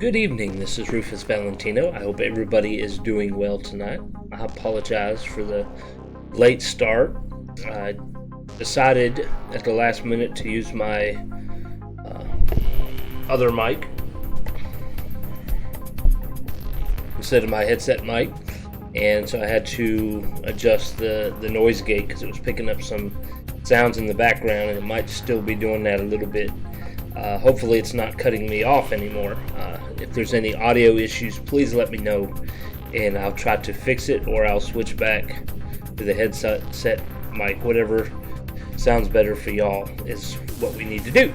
Good evening, this is Rufus Valentino. I hope everybody is doing well tonight. I apologize for the late start. I decided at the last minute to use my uh, other mic instead of my headset mic, and so I had to adjust the noise gate because it was picking up some sounds in the background, and it might still be doing that a little bit. Hopefully it's not cutting me off anymore. If there's any audio issues, please let me know, and I'll try to fix it, or I'll switch back to the headset mic. Whatever sounds better for y'all is what we need to do.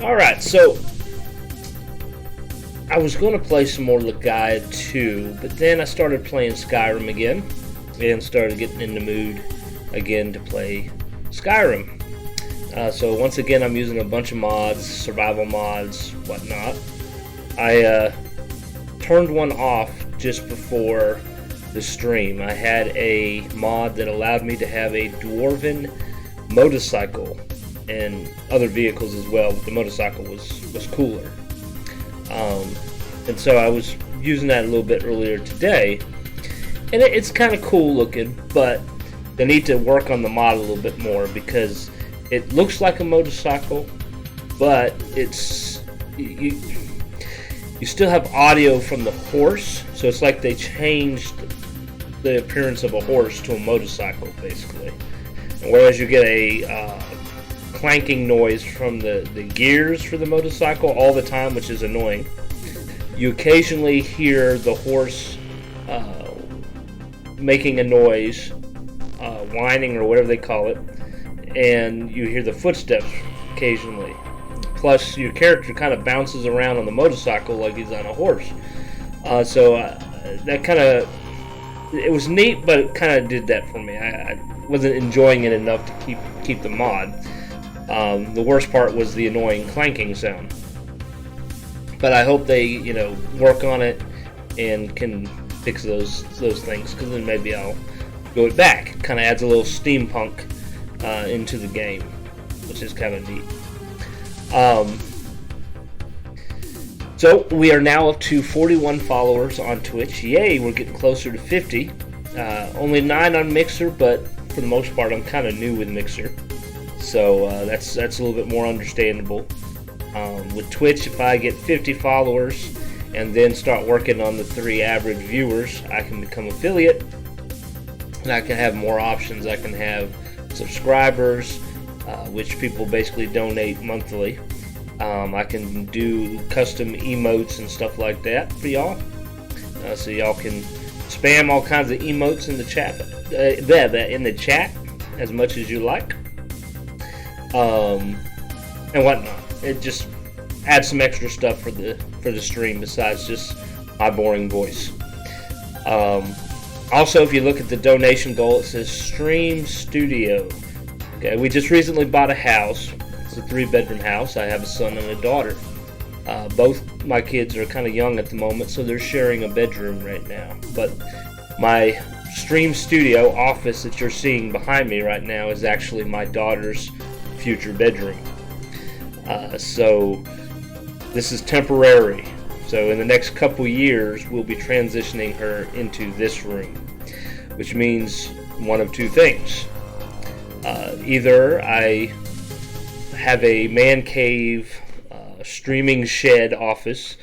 Alright, so I was going to play some more Legaia 2, but then I started playing Skyrim again, and started getting in the mood again to play Skyrim. So once again, I'm using a bunch of mods, survival mods, whatnot. I turned one off just before the stream. I had a mod that allowed me to have a dwarven motorcycle and other vehicles as well, but the motorcycle was cooler. And so I was using that a little bit earlier today, and it's kind of cool looking, but they need to work on the mod a little bit more because it looks like a motorcycle, but it's you still have audio from the horse, so it's like they changed the appearance of a horse to a motorcycle, basically. And whereas you get a clanking noise from the gears for the motorcycle all the time, which is annoying, you occasionally hear the horse making a noise, whining or whatever they call it, and you hear the footsteps occasionally. Plus, your character kind of bounces around on the motorcycle like he's on a horse. So that kind of, it was neat, but it kind of did that for me. I wasn't enjoying it enough to keep the mod. The worst part was the annoying clanking sound. But I hope they, work on it and can fix those things, because then maybe I'll go it back. Kind of adds a little steampunk into the game, which is kind of neat. So we are now up to 41 followers on Twitch. Yay, we're getting closer to 50. Only 9 on Mixer, but for the most part I'm kind of new with Mixer, so that's a little bit more understandable. With Twitch, if I get 50 followers and then start working on the 3 average viewers, I can become affiliate, and I can have more options. I can have subscribers, which people basically donate monthly. I can do custom emotes and stuff like that for y'all, so y'all can spam all kinds of emotes in the chat, as much as you like, and whatnot. It just adds some extra stuff for the stream besides just my boring voice. Also, if you look at the donation goal, it says Stream Studio. Okay, we just recently bought a house. It's a 3-bedroom house. I have a son and a daughter. Both my kids are kind of young at the moment, so they're sharing a bedroom right now. But my Stream Studio office that you're seeing behind me right now is actually my daughter's future bedroom. So this is temporary. So in the next couple years, we'll be transitioning her into this room, which means one of two things. Either I have a man cave streaming shed office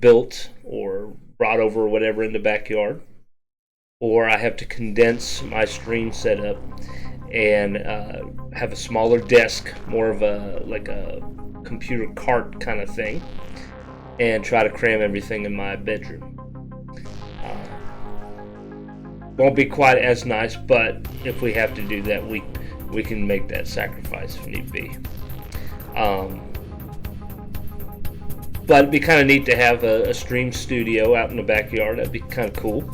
built or brought over or whatever in the backyard, or I have to condense my stream setup and have a smaller desk, more of a computer cart kind of thing, and try to cram everything in my bedroom. Won't be quite as nice, but if we have to do that, we can make that sacrifice if need be. But it'd be kind of neat to have a stream studio out in the backyard. That'd be kind of cool.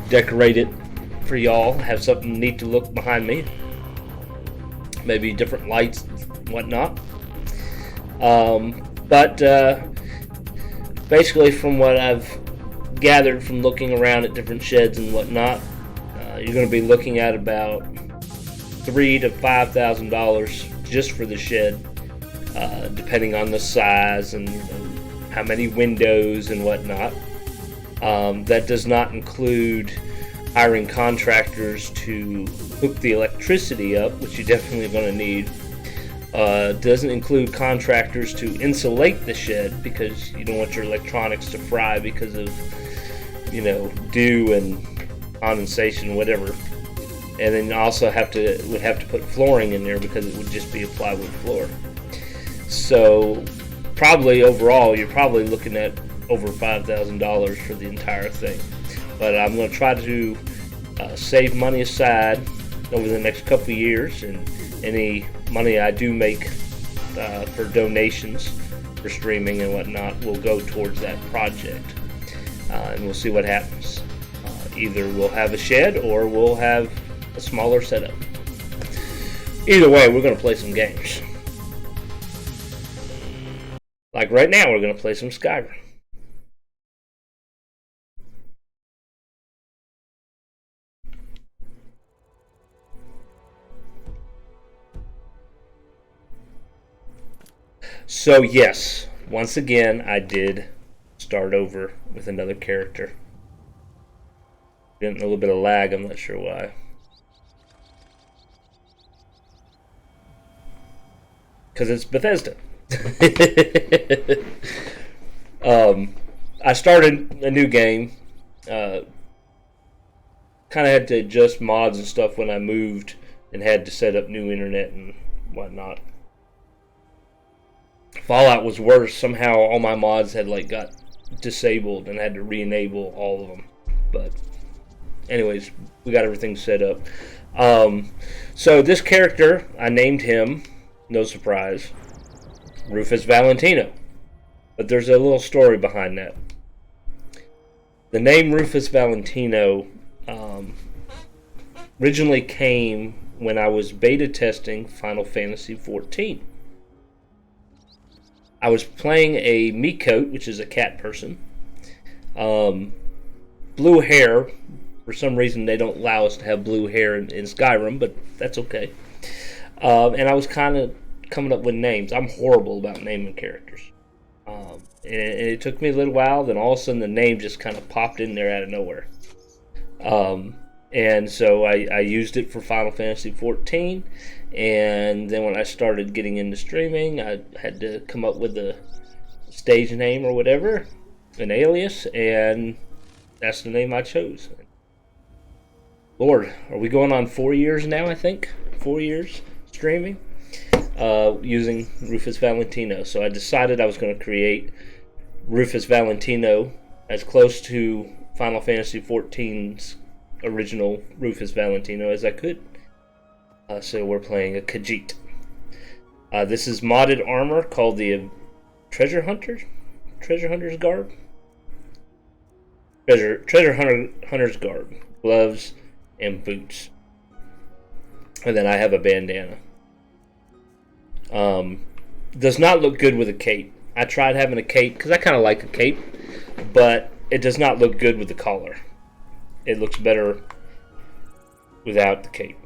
Decorate it for y'all, have something neat to look behind me, maybe different lights and whatnot. But basically, from what I've gathered from looking around at different sheds and whatnot, you're going to be looking at about $3,000 to $5,000 just for the shed, depending on the size and how many windows and whatnot. That does not include hiring contractors to hook the electricity up, which you definitely are going to need. Doesn't include contractors to insulate the shed, because you don't want your electronics to fry because of, dew and condensation, whatever. And then you also would have to put flooring in there, because it would just be a plywood floor. So probably overall, you're probably looking at over $5,000 for the entire thing. But I'm going to try to save money aside over the next couple of years, and any money I do make for donations for streaming and whatnot will go towards that project. And we'll see what happens. Either we'll have a shed or we'll have a smaller setup. Either way, we're going to play some games. Like right now, we're going to play some Skyrim. So yes, once again, I did start over with another character. Getting a little bit of lag, I'm not sure why. Because it's Bethesda. I started a new game. Kind of had to adjust mods and stuff when I moved and had to set up new internet and whatnot. Fallout was worse. Somehow all my mods had got disabled and had to re-enable all of them. But anyways, we got everything set up. So this character, I named him, no surprise, Rufus Valentino. But there's a little story behind that. The name Rufus Valentino originally came when I was beta testing Final Fantasy XIV. I was playing a Miqote, which is a cat person. Blue hair. For some reason, they don't allow us to have blue hair in Skyrim, but that's okay. And I was kind of coming up with names. I'm horrible about naming characters. And it took me a little while. Then all of a sudden, the name just kind of popped in there out of nowhere. And so I used it for Final Fantasy XIV. And then when I started getting into streaming, I had to come up with a stage name or whatever, an alias, and that's the name I chose. Lord, are we going on 4 years now, I think? 4 years streaming? Using Rufus Valentino. So I decided I was going to create Rufus Valentino as close to Final Fantasy XIV's original Rufus Valentino as I could. So we're playing a Khajiit. This is modded armor called the Treasure Hunter's Garb? Hunter's Garb. Gloves and boots. And then I have a bandana. Does not look good with a cape. I tried having a cape because I kind of like a cape, but it does not look good with the collar. It looks better without the cape.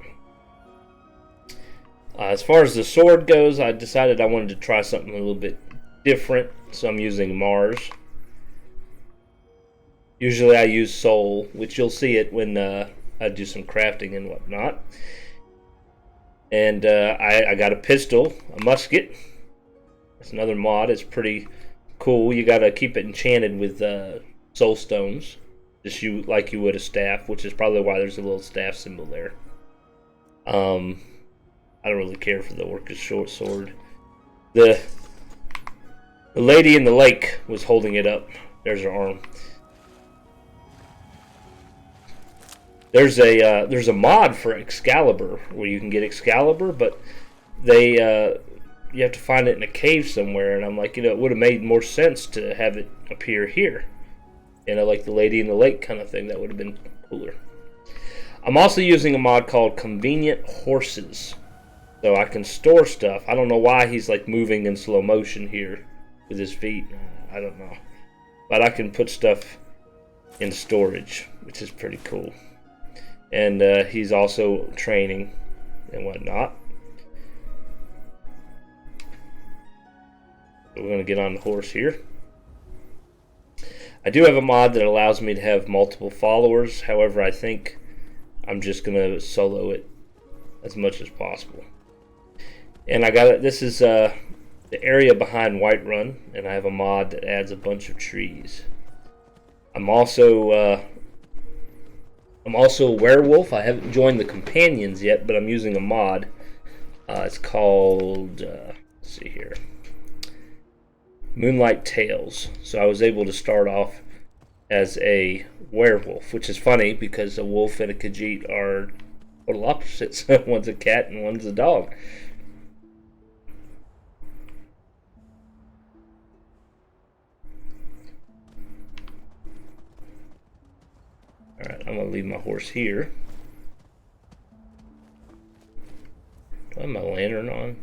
As far as the sword goes, I decided I wanted to try something a little bit different, so I'm using Mars. Usually I use Soul, which you'll see it when I do some crafting and whatnot. And I got a pistol, a musket. That's another mod. It's pretty cool. You got to keep it enchanted with soul stones, just like you would a staff, which is probably why there's a little staff symbol there. I don't really care for the Orcus short sword. The lady in the lake was holding it up. There's her arm. There's a mod for Excalibur where you can get Excalibur, but you have to find it in a cave somewhere. And I'm like, it would have made more sense to have it appear here, like the lady in the lake kind of thing. That would have been cooler. I'm also using a mod called Convenient Horses, so I can store stuff. I don't know why he's moving in slow motion here with his feet. I don't know, but I can put stuff in storage, which is pretty cool. And he's also training and whatnot. So we're going to get on the horse here. I do have a mod that allows me to have multiple followers. However, I think I'm just going to solo it as much as possible. And I got it. This is the area behind Whiterun, and I have a mod that adds a bunch of trees. I'm also a werewolf. I haven't joined the companions yet, but I'm using a mod. It's called, let's see here, Moonlight Tales. So I was able to start off as a werewolf, which is funny because a wolf and a Khajiit are total opposites. One's a cat and one's a dog. Alright, I'm going to leave my horse here. Do I have my lantern on?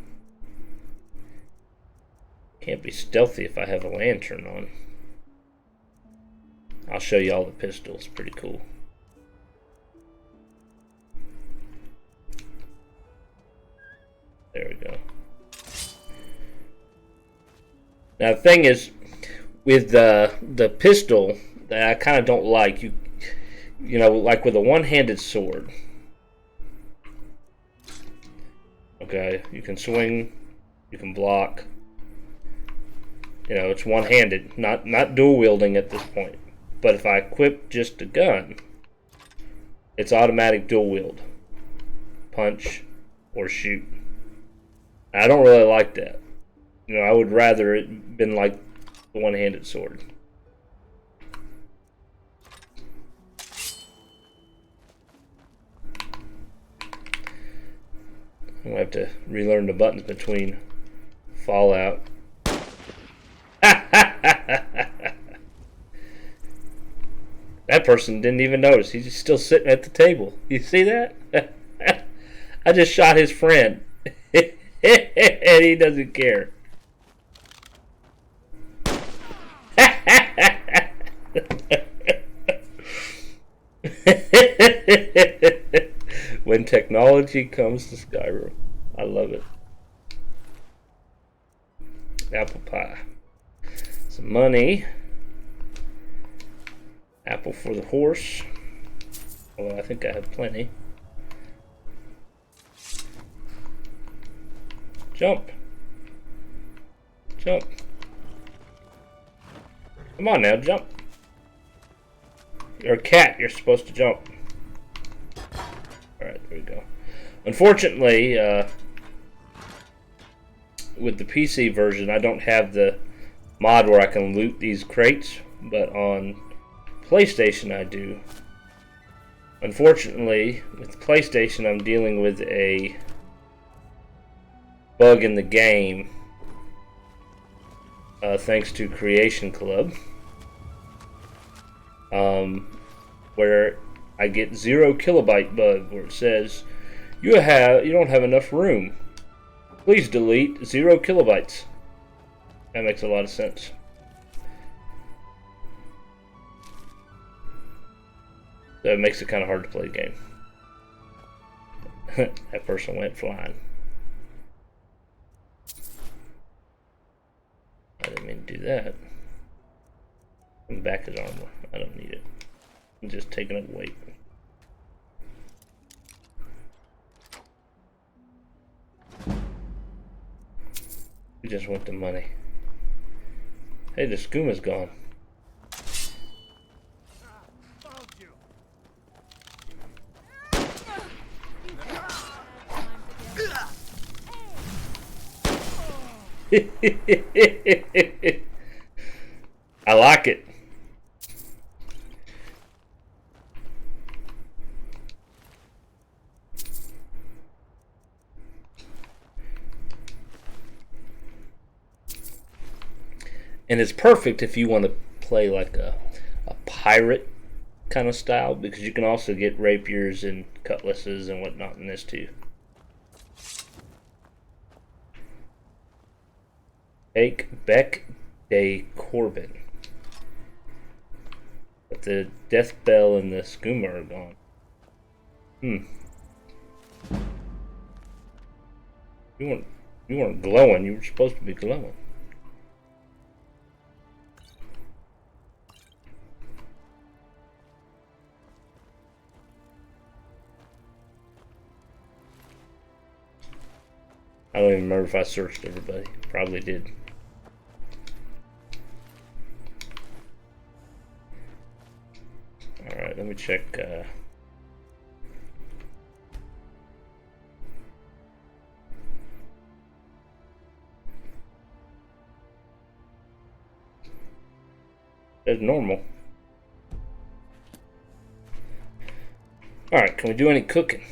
Can't be stealthy if I have a lantern on. I'll show you all the pistols. Pretty cool. There we go. Now the thing is, with the pistol that I kind of don't like, you know, like with a one-handed sword. Okay, you can swing, you can block. You know, it's one-handed, not dual wielding at this point. But if I equip just a gun, it's automatic dual wield, punch or shoot. I don't really like that. You know, I would rather it been like the one-handed sword. I'm gonna have to relearn the buttons between Fallout. That person didn't even notice. He's just still sitting at the table. You see that? I just shot his friend. And he doesn't care. When technology comes to Skyrim. I love it. Apple pie. Some money. Apple for the horse. Although I think I have plenty. Jump. Jump. Come on now, jump. You're a cat, you're supposed to jump. Alright, there we go. Unfortunately, with the PC version, I don't have the mod where I can loot these crates, but on PlayStation I do. Unfortunately, with PlayStation I'm dealing with a bug in the game, thanks to Creation Club, where I get 0 kilobyte bug, where it says you don't have enough room. Please delete 0 kilobytes. That makes a lot of sense. So it makes it kind of hard to play the game. That person went flying. I didn't mean to do that. And back his armor. I don't need it. I'm just taking up weight. We just want the money. Hey, the skoom's gone. I like it. And it's perfect if you want to play like a pirate kind of style, because you can also get rapiers and cutlasses and whatnot in this too. Take Beck de Corbin. But the death bell and the skooma are gone. You weren't glowing. You were supposed to be glowing. I don't even remember if I searched everybody. Probably did. Alright, let me check. It's normal. Alright, can we do any cooking?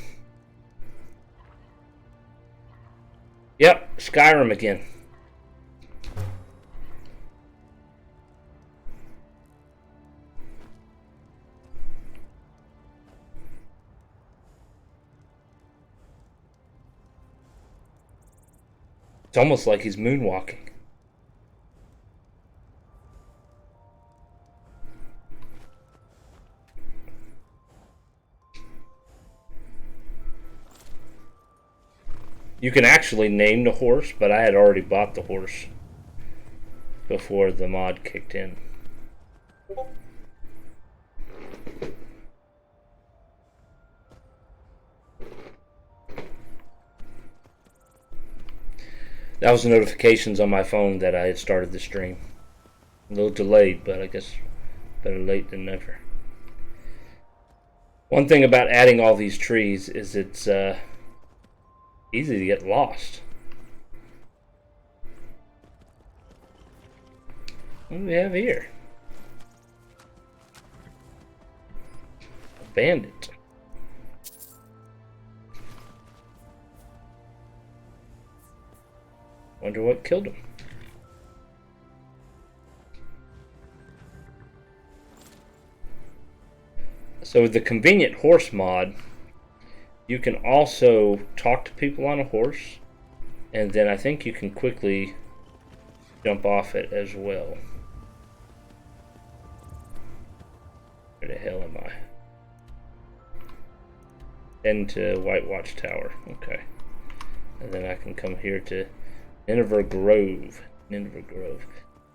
Yep, Skyrim again. It's almost like he's moonwalking. You can actually name the horse, but I had already bought the horse before the mod kicked in. That was the notifications on my phone that I had started the stream. A little delayed, but I guess better late than never. One thing about adding all these trees is it's easy to get lost. What do we have here? A bandit. Wonder what killed him. So with the convenient horse mod, you can also talk to people on a horse, and then I think you can quickly jump off it as well. Where the hell am I? Into White Watch Tower. Okay. And then I can come here to Nineveh Grove. Nineveh Grove.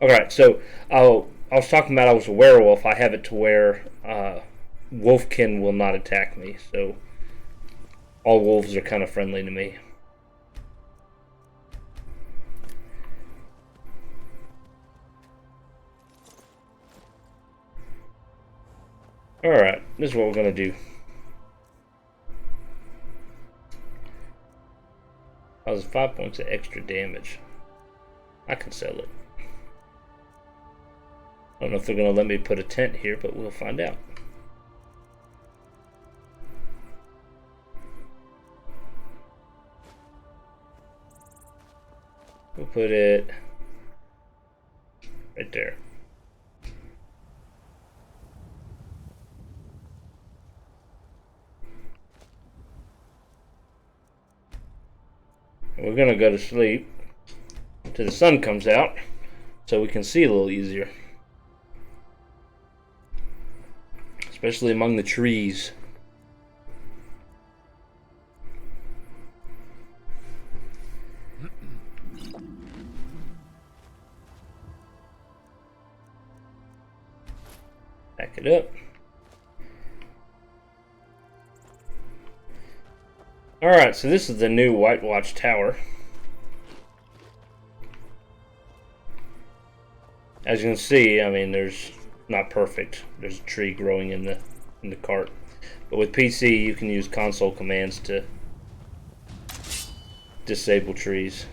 Alright, so I was talking about I was a werewolf. I have it to where wolfkin will not attack me, so all wolves are kind of friendly to me. Alright, this is what we're going to do. That was 5 points of extra damage. I can sell it. I don't know if they're going to let me put a tent here, but we'll find out. We'll put it right there. And we're going to go to sleep till the sun comes out so we can see a little easier. Especially among the trees. Back it up. Alright, so this is the new White Watch Tower. As you can see, I mean, there's not perfect. There's a tree growing in the cart. But with PC, you can use console commands to disable trees.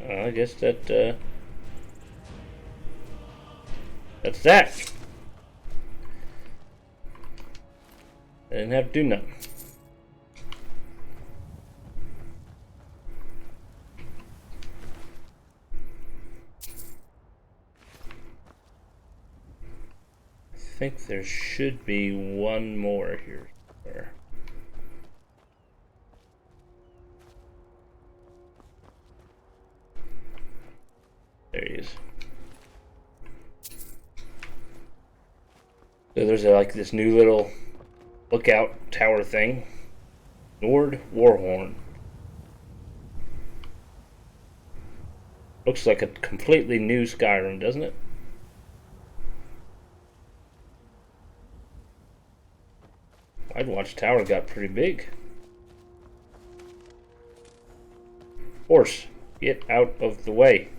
I guess that's that. I didn't have to do nothing. I think there should be one more here somewhere. There he is. So there's like this new little lookout tower thing. Nord Warhorn. Looks like a completely new Skyrim, doesn't it? I'd watch tower got pretty big. Horse, get out of the way.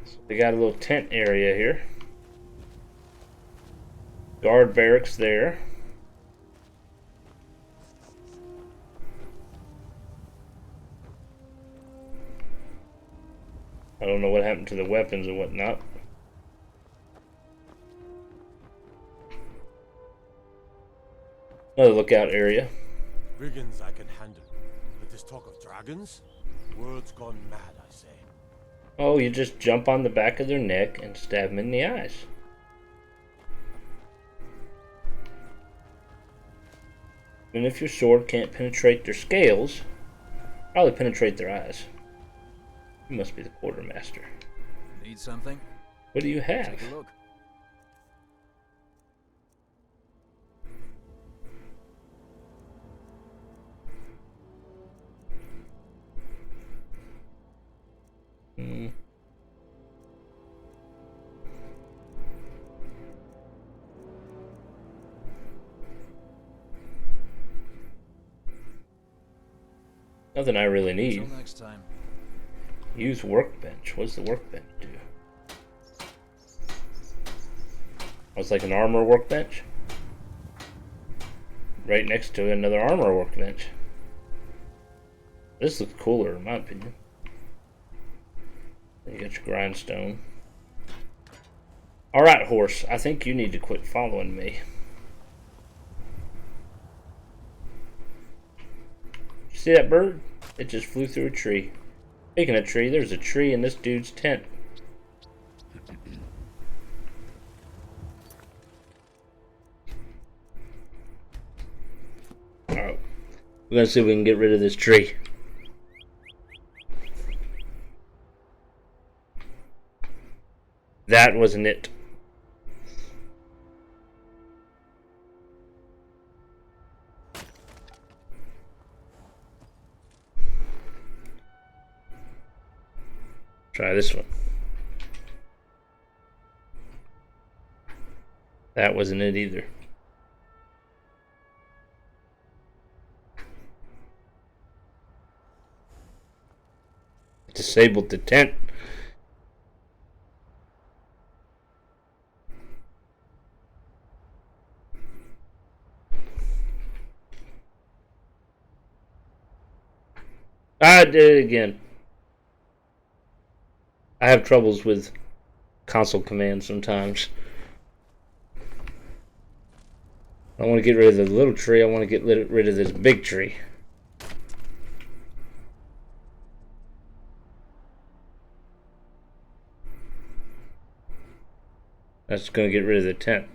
So we got a little tent area here. Guard barracks there. I don't know what happened to the weapons and whatnot. Another lookout area. Brigands I can handle, but this talk of dragons? World's gone mad, I say. Oh, you just jump on the back of their neck and stab them in the eyes. And if your sword can't penetrate their scales, probably penetrate their eyes. You must be the quartermaster. Need something? What do you have? Take a look. Nothing I really need. Until next time. Use workbench. What does the workbench do? Oh, it's like an armor workbench. Right next to another armor workbench. This looks cooler in my opinion. You got your grindstone. Alright, horse. I think you need to quit following me. See that bird? It just flew through a tree. Speaking of tree, there's a tree in this dude's tent. Alright. We're gonna see if we can get rid of this tree. That wasn't it. Try this one. That wasn't it either. Disabled the tent. I did it again. I have troubles with console commands sometimes. I don't want to get rid of the little tree, I want to get rid of this big tree. That's going to get rid of the tent.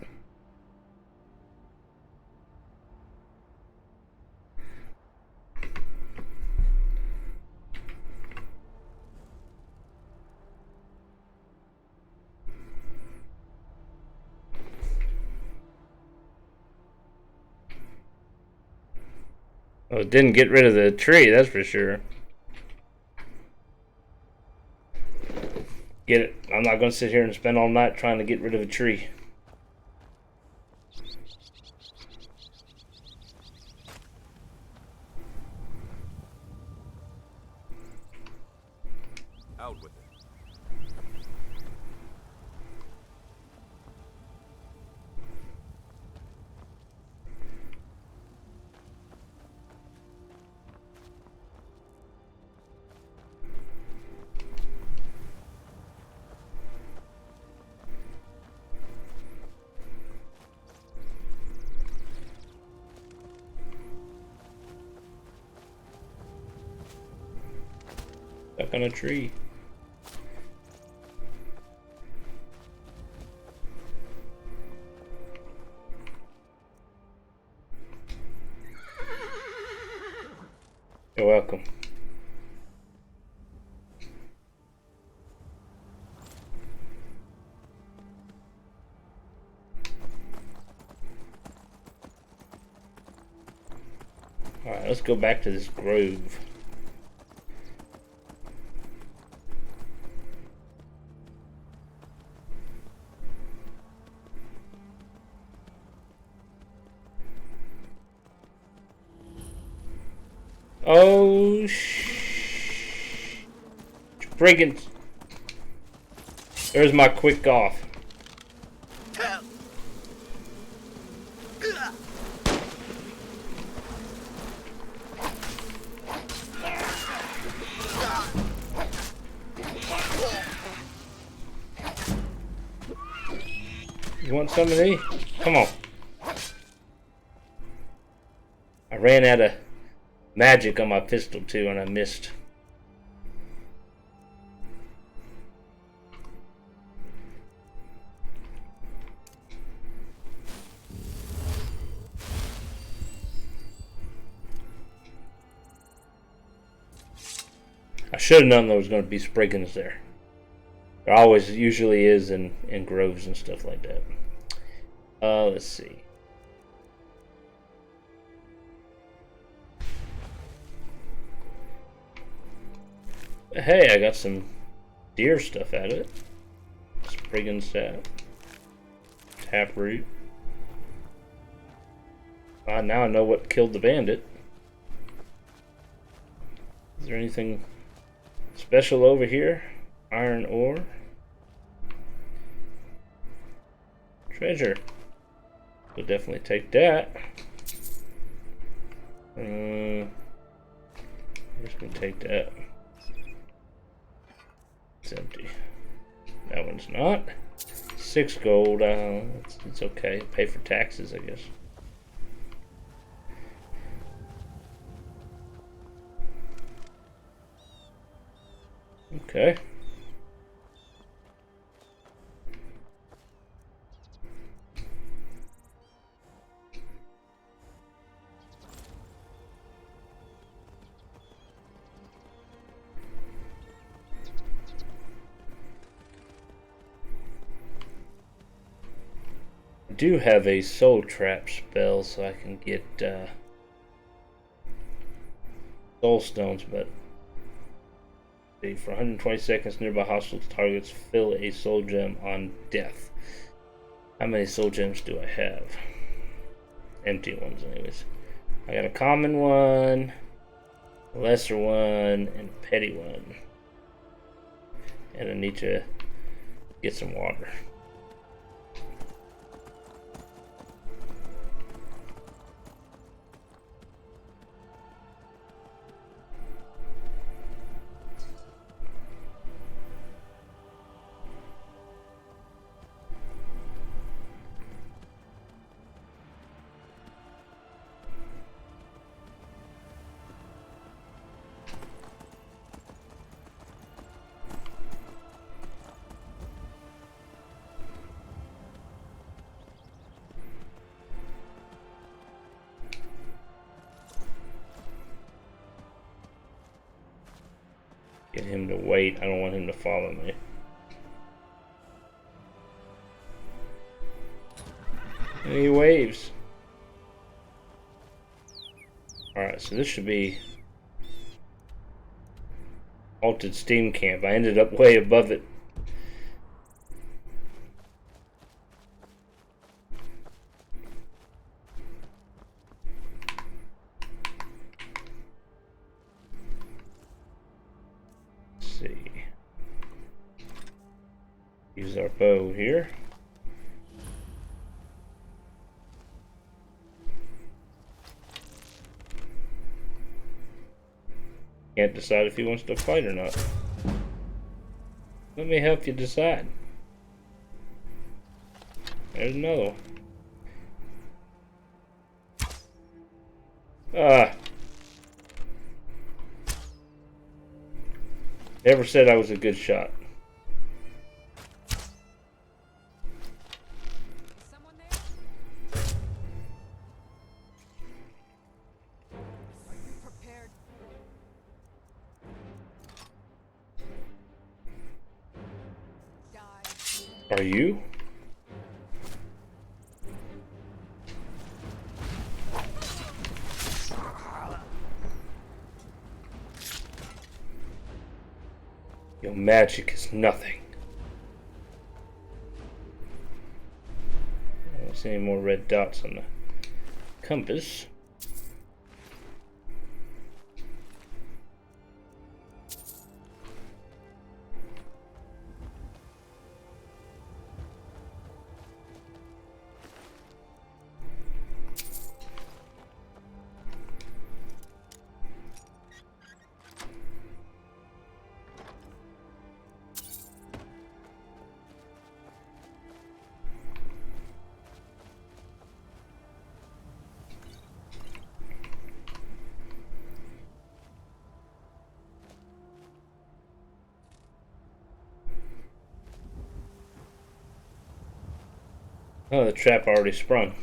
Oh, it didn't get rid of the tree, that's for sure. Get it? I'm not going to sit here and spend all night trying to get rid of a tree. Out with it. Stuck on a tree. You're welcome. Alright, let's go back to this grove. Oh, friggin'. There's my quick off. You want some of these? Come on. I ran out of magic on my pistol too and I missed. I should have known there was going to be spriggans there. There always usually is in groves and stuff like that. Let's see. Hey, I got some deer stuff out of it. Spriggan sap. Taproot. Now I know what killed the bandit. Is there anything special over here? Iron ore. Treasure. We'll definitely take that. I'm just gonna take that. It's empty. That one's not. 6 gold. It's okay. Pay for taxes, I guess. Okay. I do have a soul trap spell, so I can get soul stones, but for 120 seconds nearby hostile targets, fill a soul gem on death. How many soul gems do I have? Empty ones, anyways. I got a common one, a lesser one, and a petty one. And I need to get some water. Get him to wait. I don't want him to follow me. And he waves. Alright, so this should be Halted Steam Camp. I ended up way above it. Use our bow here. Can't decide if he wants to fight or not. Let me help you decide. There's another one. Never said I was a good shot. Are you? Your magic is nothing. I don't see any more red dots on the compass. Oh, the trap already sprung.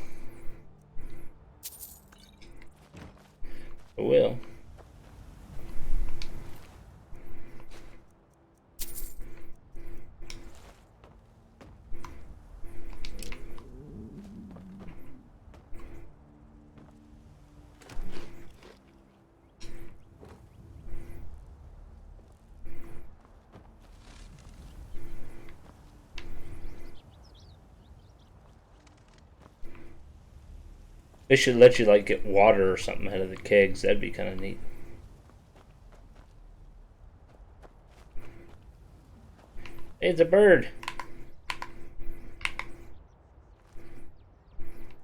It will. They should let you like get water or something out of the kegs. That'd be kind of neat. Hey, it's a bird.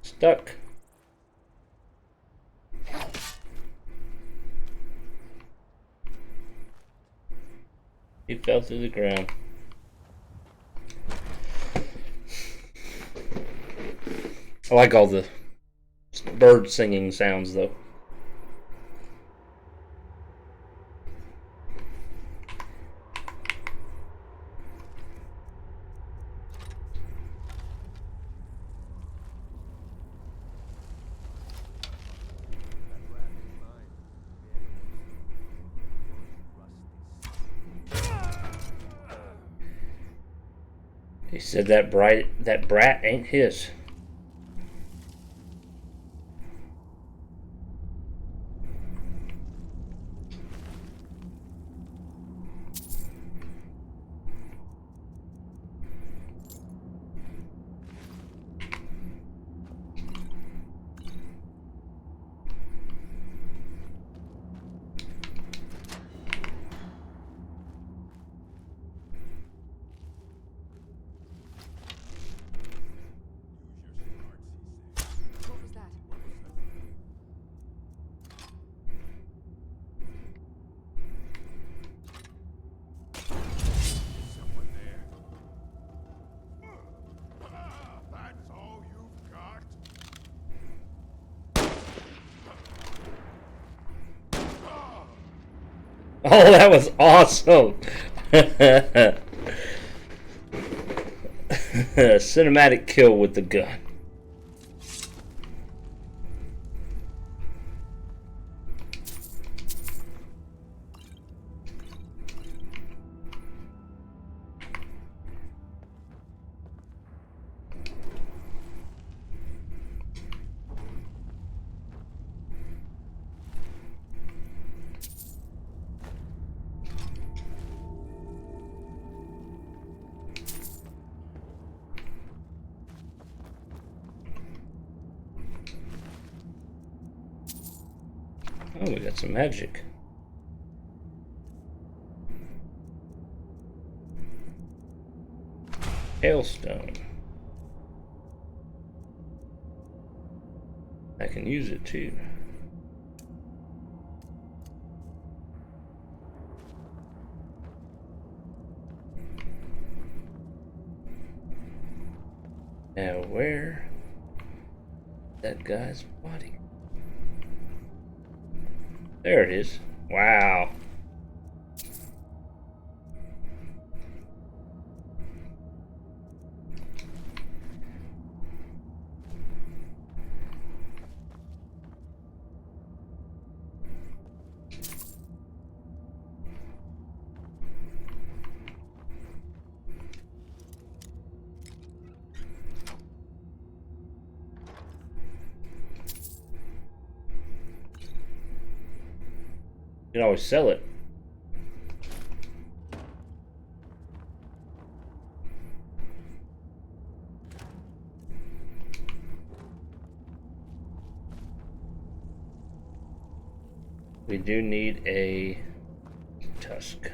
Stuck. He fell through the ground. I like all the bird singing sounds though. He said that brat ain't his. What was that? Someone there. That's all you've got? Oh, that was awesome! Cinematic kill with the gun. Oh, we got some magic. Hailstone. I can use it too. Now where? That guy's body. There it is. Wow. You can always sell it. We do need a tusk.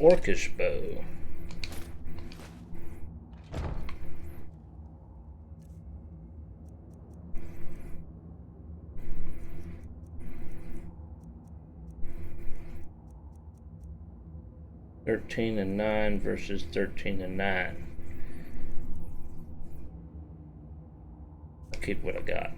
Orcish bow. 13 and 9 versus 13 and 9. I'll keep what I got.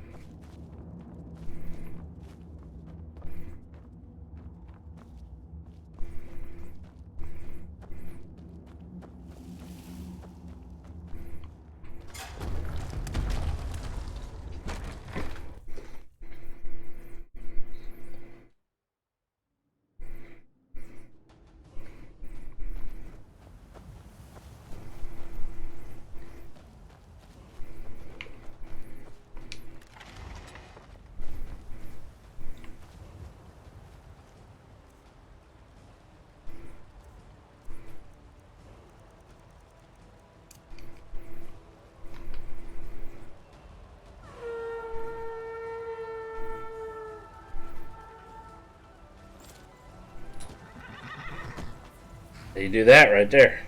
You do that right there.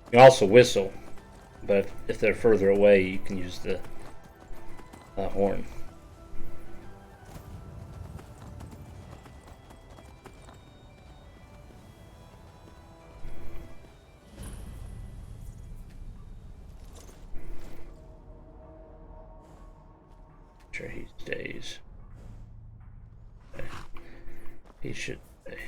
You can also whistle, but if they're further away, you can use the horn. Sure he stays. He should stay.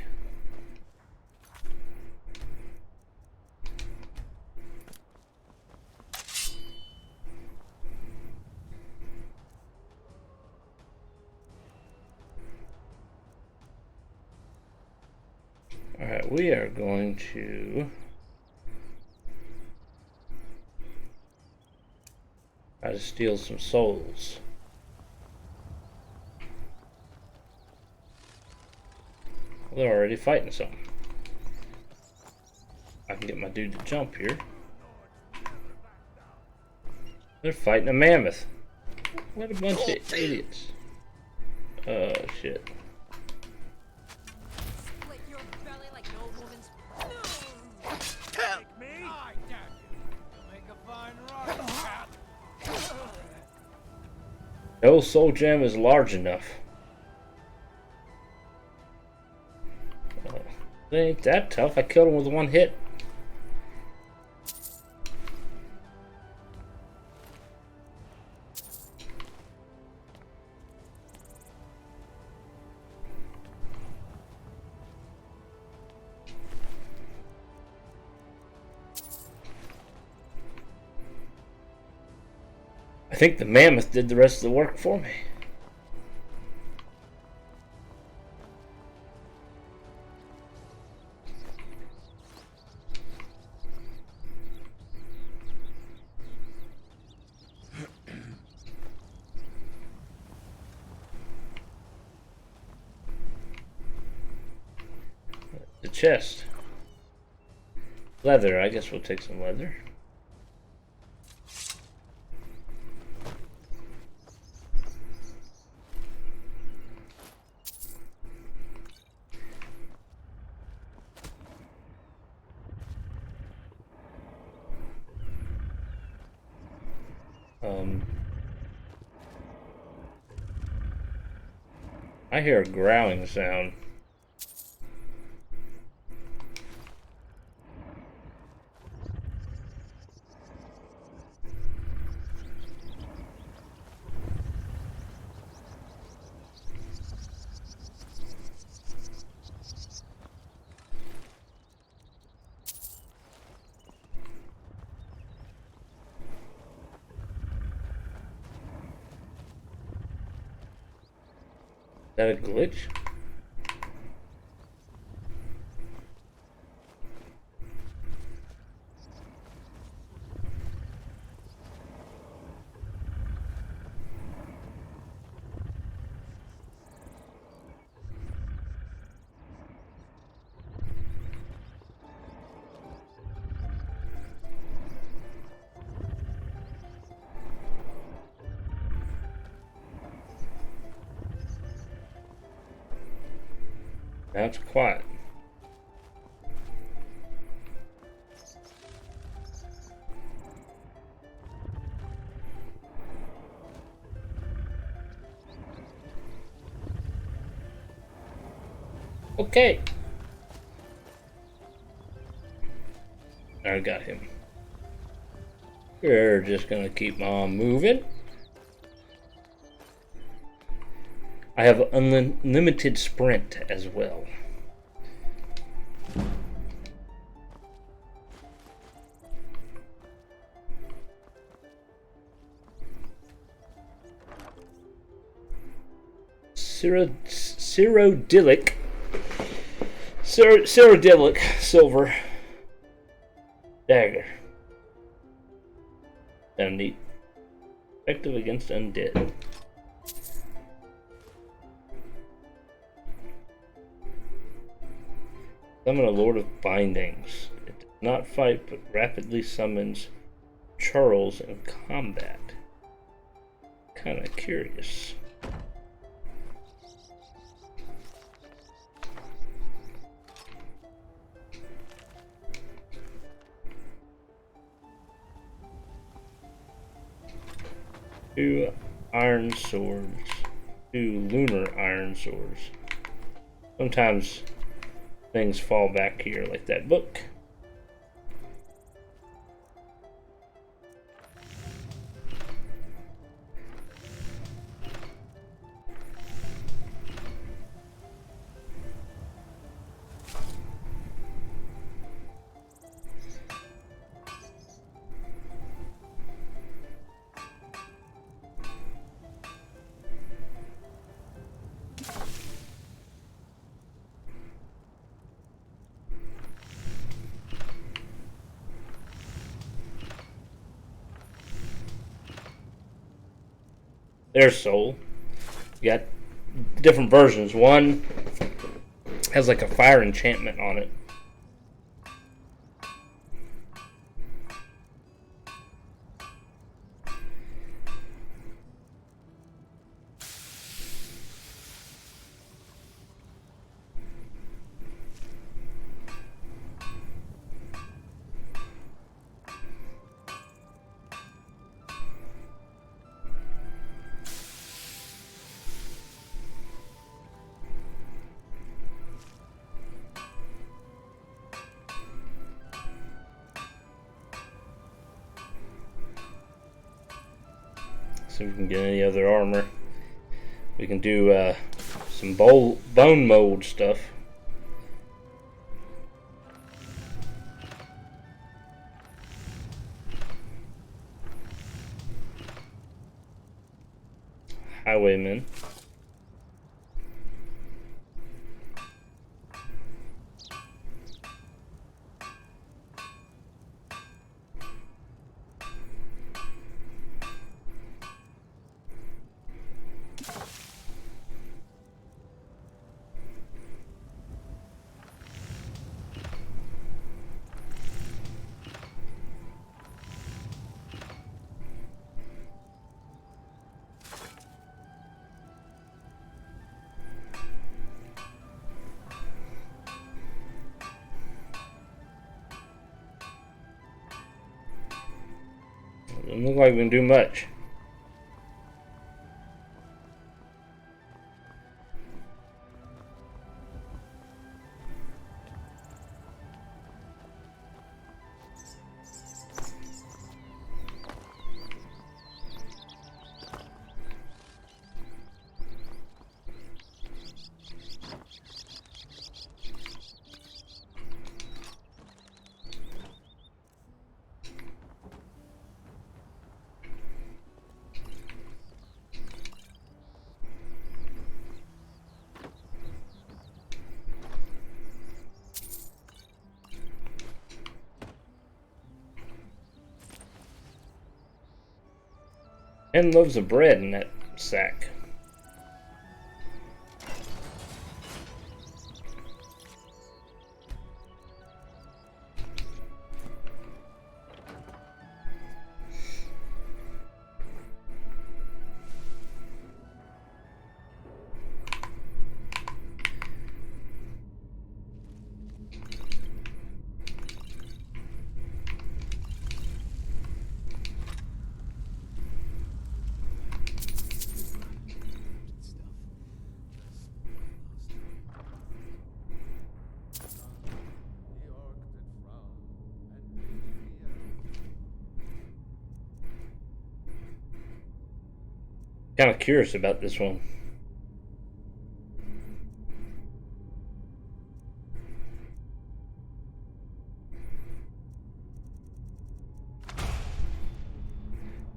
Alright, we are going to try to steal some souls. They're already fighting something. I can get my dude to jump here. They're fighting a mammoth. What a bunch of idiots. Oh shit. Split your belly like no woman's. Take me? I damn you. Make a fine rock, cat. No soul gem is large enough. It ain't that tough. I killed him with one hit. I think the mammoth did the rest of the work for me. The chest. Leather. I guess we'll take some leather. I hear a growling sound. Is that a glitch? Now it's quiet. Okay. I got him. We're just gonna keep on moving. I have unlimited sprint as well. Cyrodiilic silver dagger. Kind of neat. Effective against undead. Summon a Lord of Bindings. It does not fight, but rapidly summons Charles in combat. Kind of curious. Two iron swords. Two lunar iron swords. Sometimes things fall back here like that book. There's Soul. You got different versions. One has like a fire enchantment on it. See if we can get any other armor. We can do some bone mold stuff. Highwaymen. Doesn't look like we can do much. And loaves of bread in that sack. Kind of curious about this one.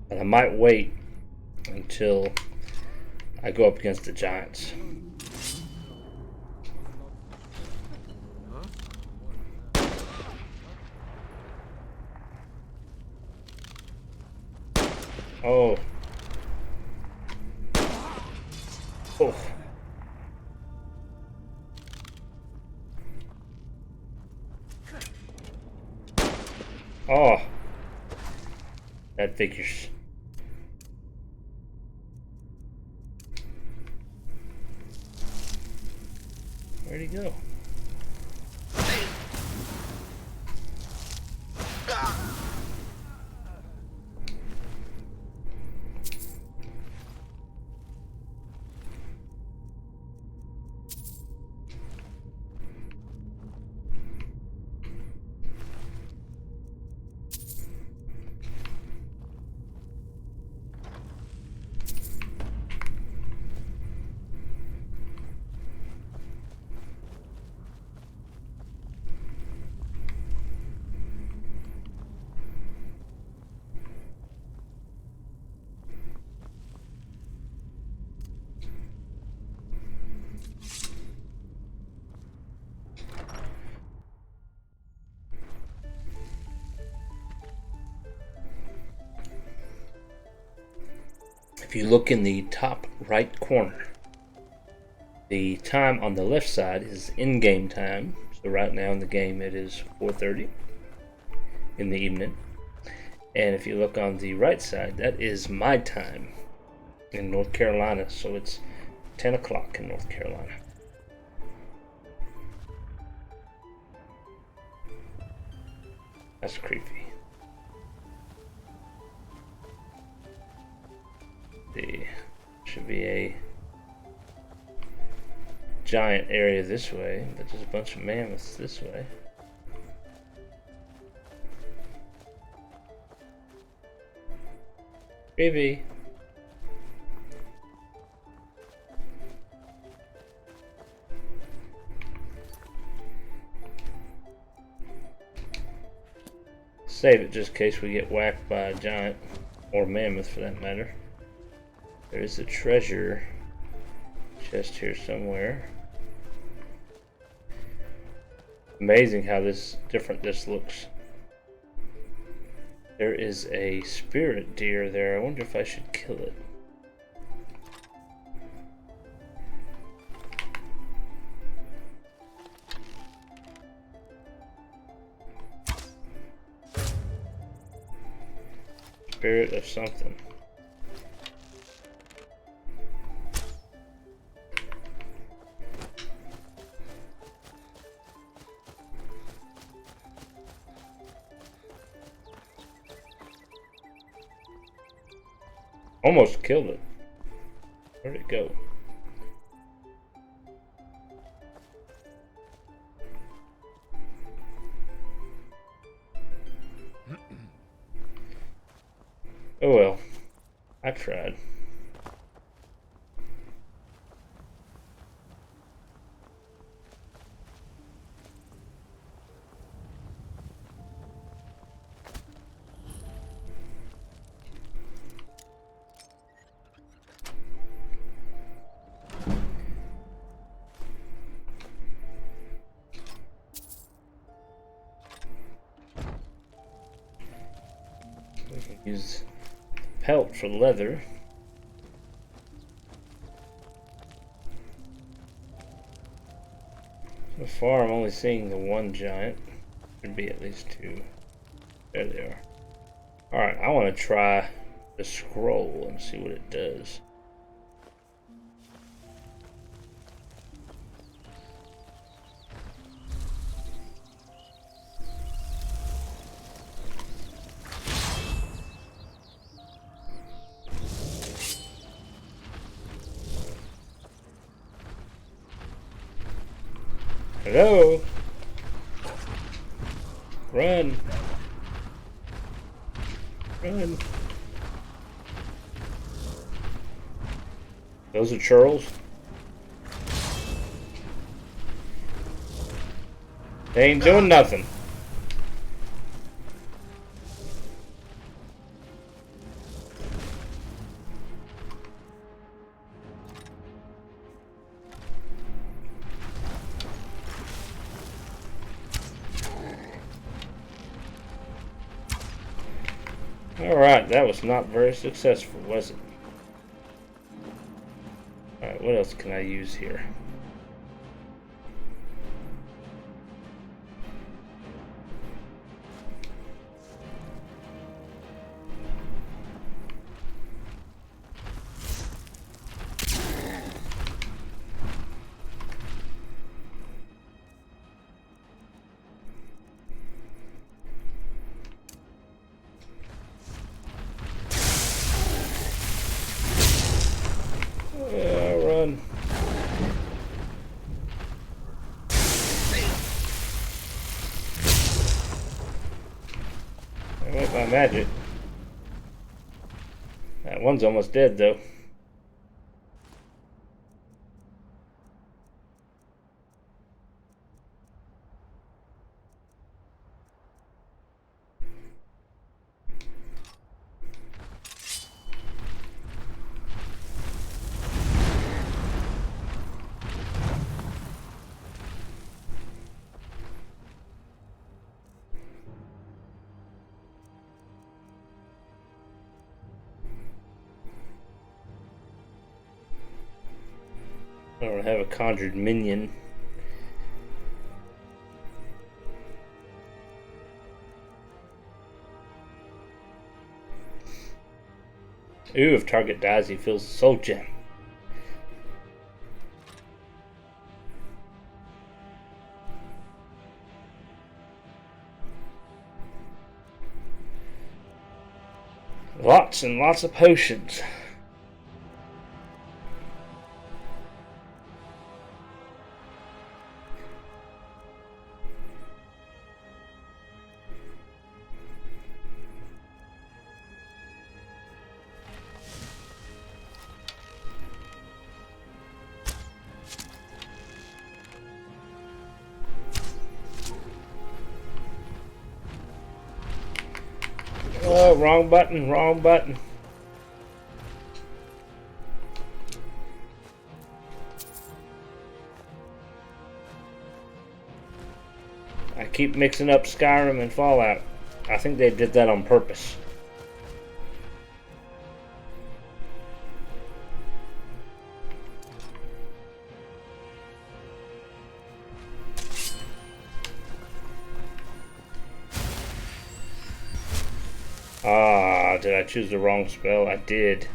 And I might wait until I go up against the giants. Oh. Oh. Oh. That figures. Where'd he go? If you look in the top right corner, the time on the left side is in-game time. So right now in the game it is 4:30 in the evening. And if you look on the right side, that is my time in North Carolina. So it's 10 o'clock in North Carolina. That's creepy. There should be a giant area this way, but there's a bunch of mammoths this way. Creepy. Save it just in case we get whacked by a giant, or mammoth for that matter. There is a treasure chest here somewhere. Amazing how different this looks. There is a spirit deer there. I wonder if I should kill it. Spirit of something. Almost killed it. Where'd it go? Oh well, I tried. We can use pelt for leather. So far I'm only seeing the one giant. Should be at least two. There they are. Alright, I want to try the scroll and see what it does. Hello? Run. Run. Those are churls. They ain't doing nothing. Alright, that was not very successful, was it? Alright, what else can I use here? Run. I went my magic. That one's almost dead, though. I don't have a conjured minion. Ooh, if target dies, he feels a soul gem. Lots and lots of potions. Oh, wrong button, wrong button. I keep mixing up Skyrim and Fallout. I think they did that on purpose. Ah, did I choose the wrong spell? I did.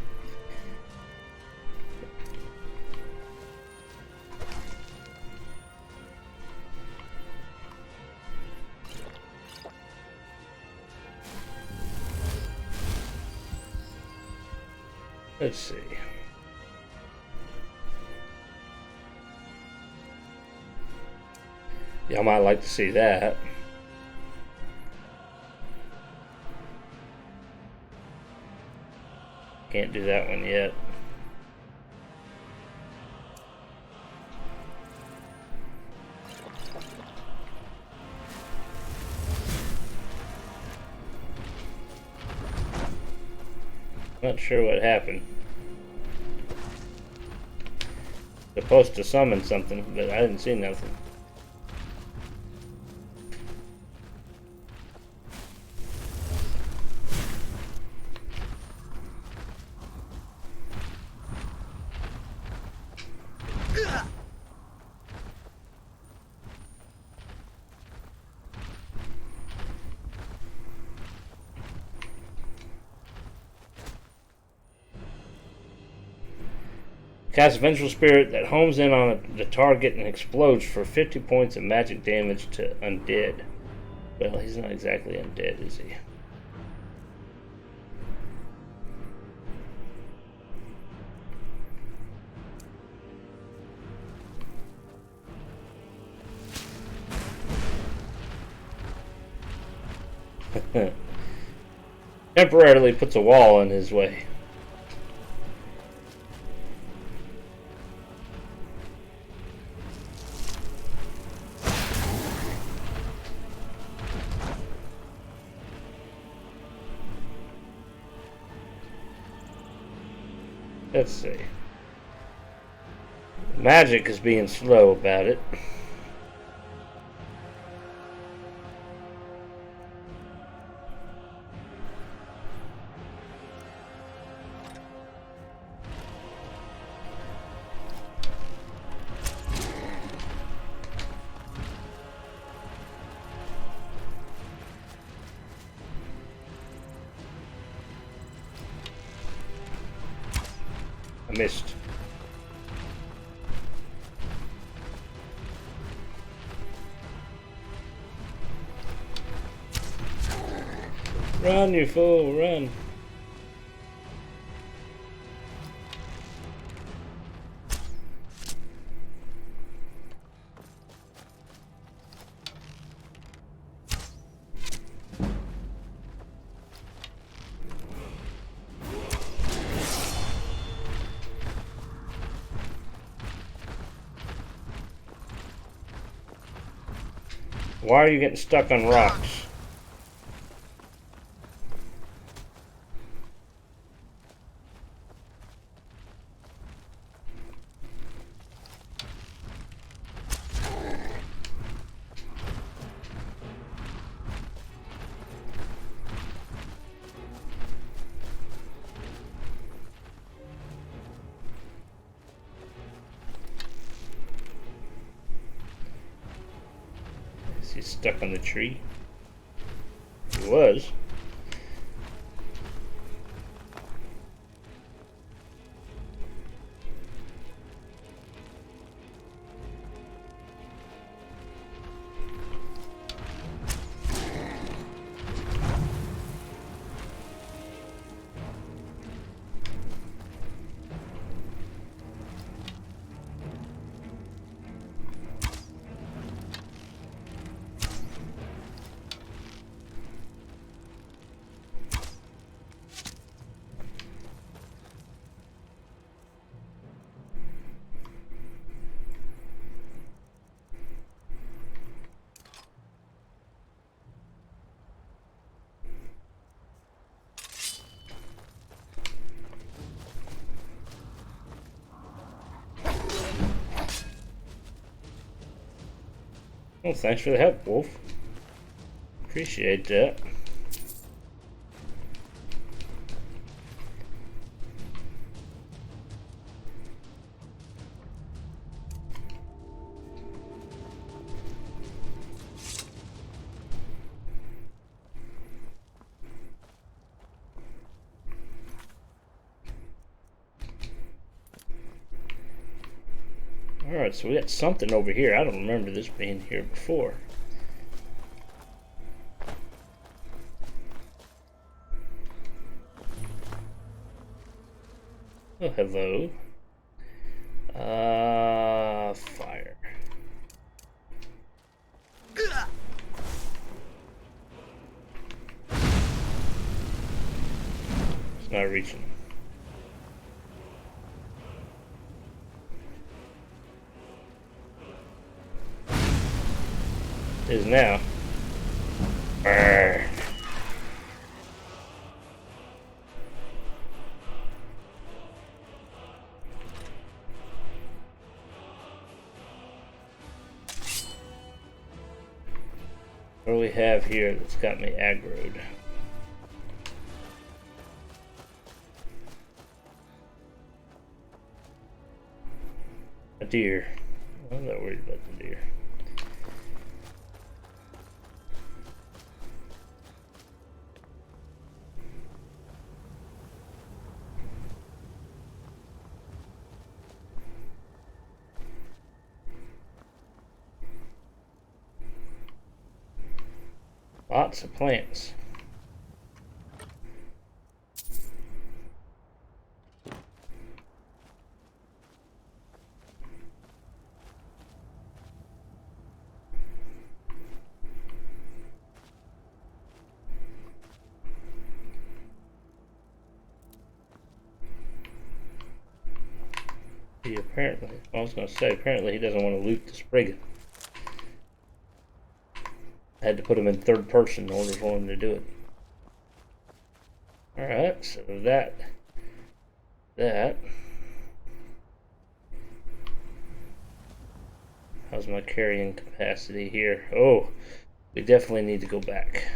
Let's see. Y'all might like to see that. Can't do that one yet. Not sure what happened. Supposed to summon something, but I didn't see nothing. Cast a Vengeful Spirit that homes in on the target and explodes for 50 points of magic damage to undead. Well, he's not exactly undead, is he? Temporarily puts a wall in his way. Let's see. Magic is being slow about it. I missed. Run, you fool, run. Why are you getting stuck on rocks? Is he stuck on the tree? He was. Well, thanks for the help, Wolf. Appreciate that. Alright, so we got something over here. I don't remember this being here before. Oh, hello. Fire. It's not reaching. Is now. Arrgh. What do we have here that's got me aggroed? A deer. I'm not worried about the deer. Lots of plants. He apparently, I was going to say, apparently he doesn't want to loot the Spriggan. I had to put him in third person in order for him to do it. Alright, so that. How's my carrying capacity here? Oh, we definitely need to go back.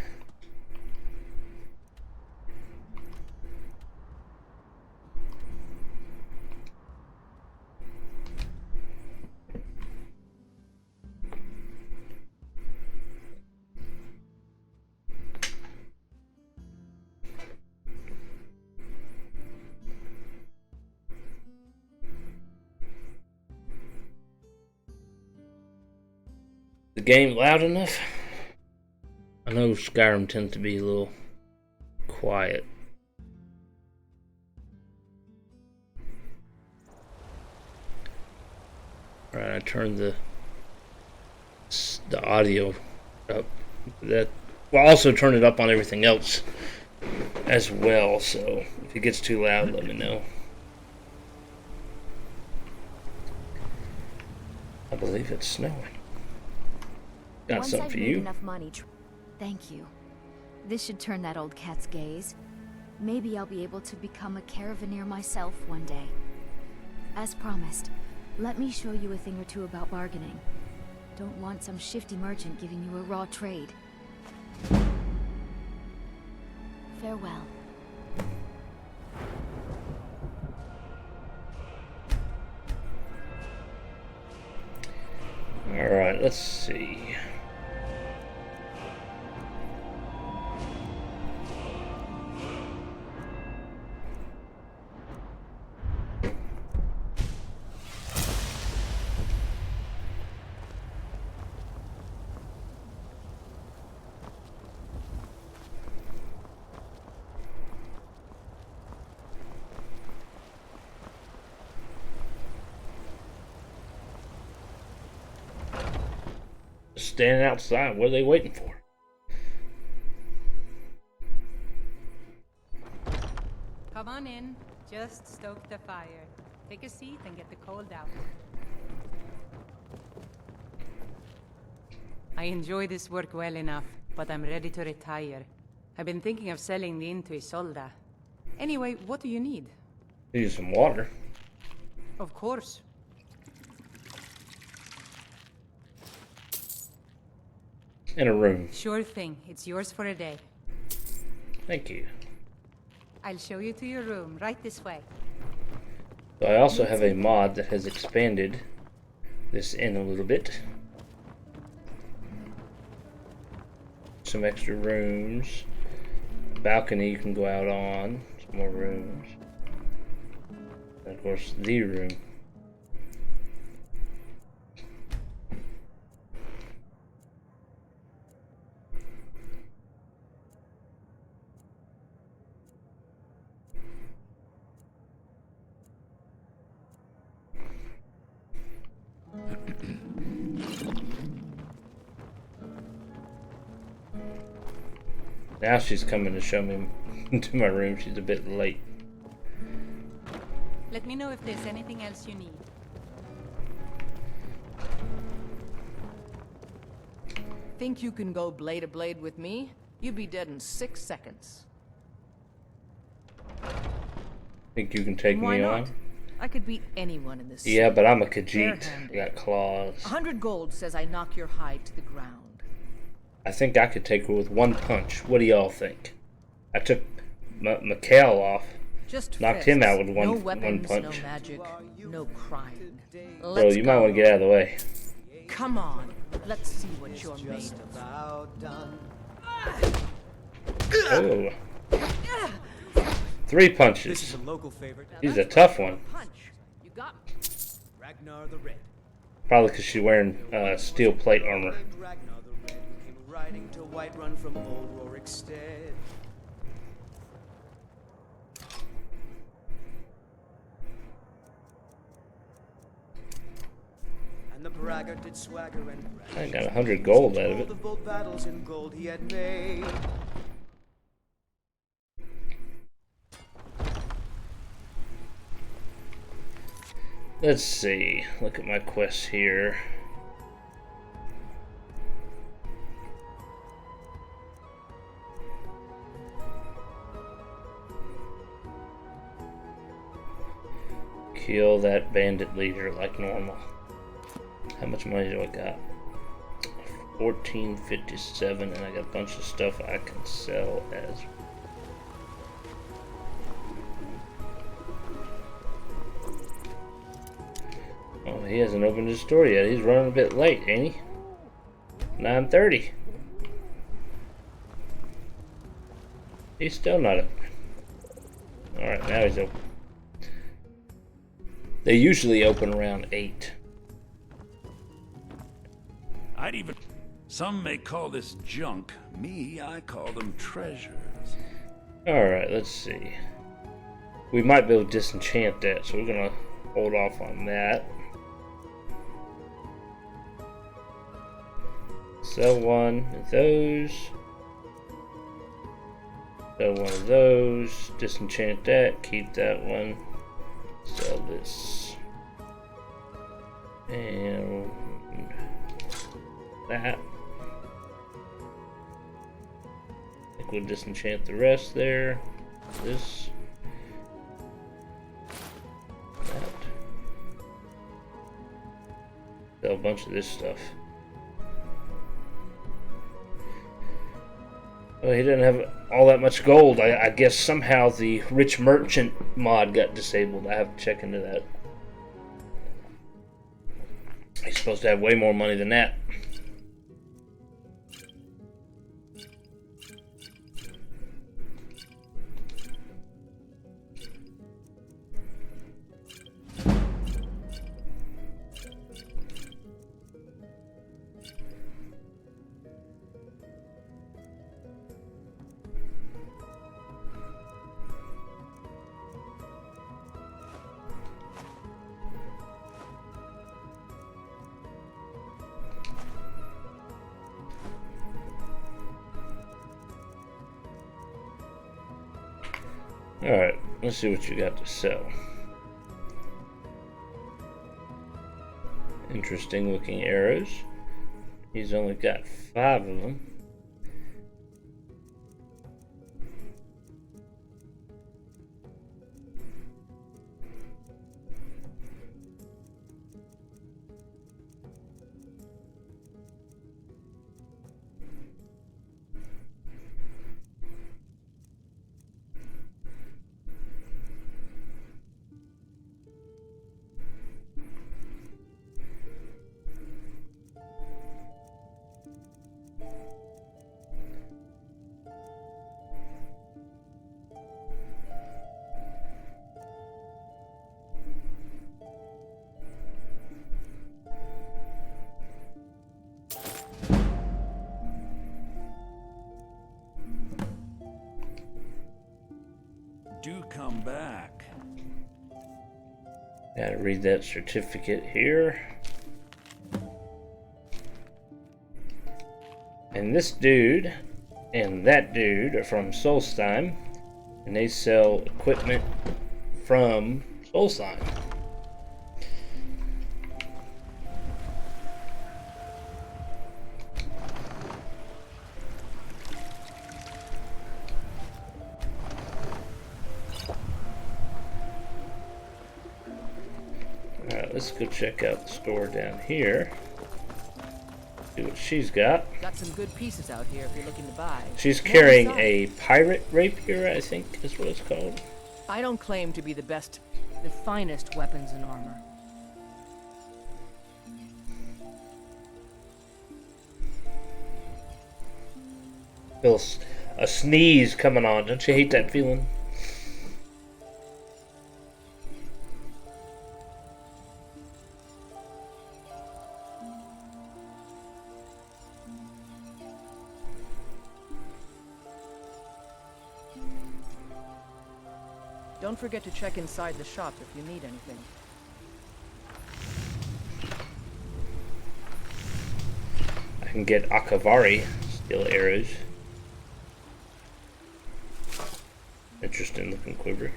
The game loud enough? I know Skyrim tends to be a little quiet. Alright, I turned the audio up. That will also turn it up on everything else as well, so if it gets too loud, let me know. I believe it's snowing. Got Once something I've for made you. enough money. Thank you. This should turn that old cat's gaze. Maybe I'll be able to become a caravaneer myself one day. As promised, let me show you a thing or two about bargaining. Don't want some shifty merchant giving you a raw trade. Farewell. Alright, let's see. Standing outside, what are they waiting for? Come on in. Just stoke the fire. Take a seat and get the cold out. I enjoy this work well enough, but I'm ready to retire. I've been thinking of selling the inn to Isolda. Anyway, what do you need? Need some water. Of course. In a room. Sure thing. It's yours for a day. Thank you. I'll show you to your room, right this way. So I also have a mod that has expanded this inn a little bit. Some extra rooms. Balcony you can go out on. Some more rooms. And of course, the room. Now she's coming to show me into my room. She's a bit late. Let me know if there's anything else you need. Think you can go blade to blade with me? You'd be dead in 6 seconds. Think you can take Why me not? on? I could beat anyone in this Yeah, city. but I'm a Khajiit. Bare-handed. I got claws. 100 gold says I knock your hide to the ground. I think I could take her with one punch. What do y'all think? I took Mikhail off. Just Knocked him fists. out with one no weapons, punch. No magic, no crying. Bro, Let's you might go. want to get out of the way. Come on, let's see what you're made of. Oh. 3 punches. This is a local favorite. He's a tough one. Punch. You got me. Ragnar the Red. Probably because she's wearing steel plate armor. Ragnar the Red came riding to Whiterun from old Rorikstead. And the braggart did swagger and I got 100 gold out of it. the bold battles in gold he had made. Let's see. Look at my quests here. Kill that bandit leader like normal. How much money do I got? 1457, and I got a bunch of stuff I can sell as. Oh, he hasn't opened his store yet. He's running a bit late, ain't he? 9:30. He's still not open. Alright, now he's open. They usually open around 8. I'd even... Some may call this junk. Me, I call them treasures. Alright, let's see. We might be able to disenchant that, so we're gonna hold off on that. Sell one of those. Sell one of those. Disenchant that. Keep that one. Sell this. And that. I think we'll disenchant the rest there. This. That. Sell a bunch of this stuff. Well, he didn't have all that much gold. I guess somehow the rich merchant mod got disabled. I have to check into that. He's supposed to have way more money than that. Alright, let's see what you got to sell. Interesting looking arrows. He's only got 5 of them. Do come back. Gotta read that certificate here. And this dude and that dude are from Solstheim, and they sell equipment from Solstheim. Alright, let's go check out the store down here. See what she's got. Got some good pieces out here if you're looking to buy. She's carrying a pirate rapier, I think is what it's called. I don't claim to be the best, the finest weapons and armor. Feel a sneeze coming on. Don't you hate that feeling? Don't forget to check inside the shop if you need anything. I can get Akavari steel arrows. Interesting looking quiver.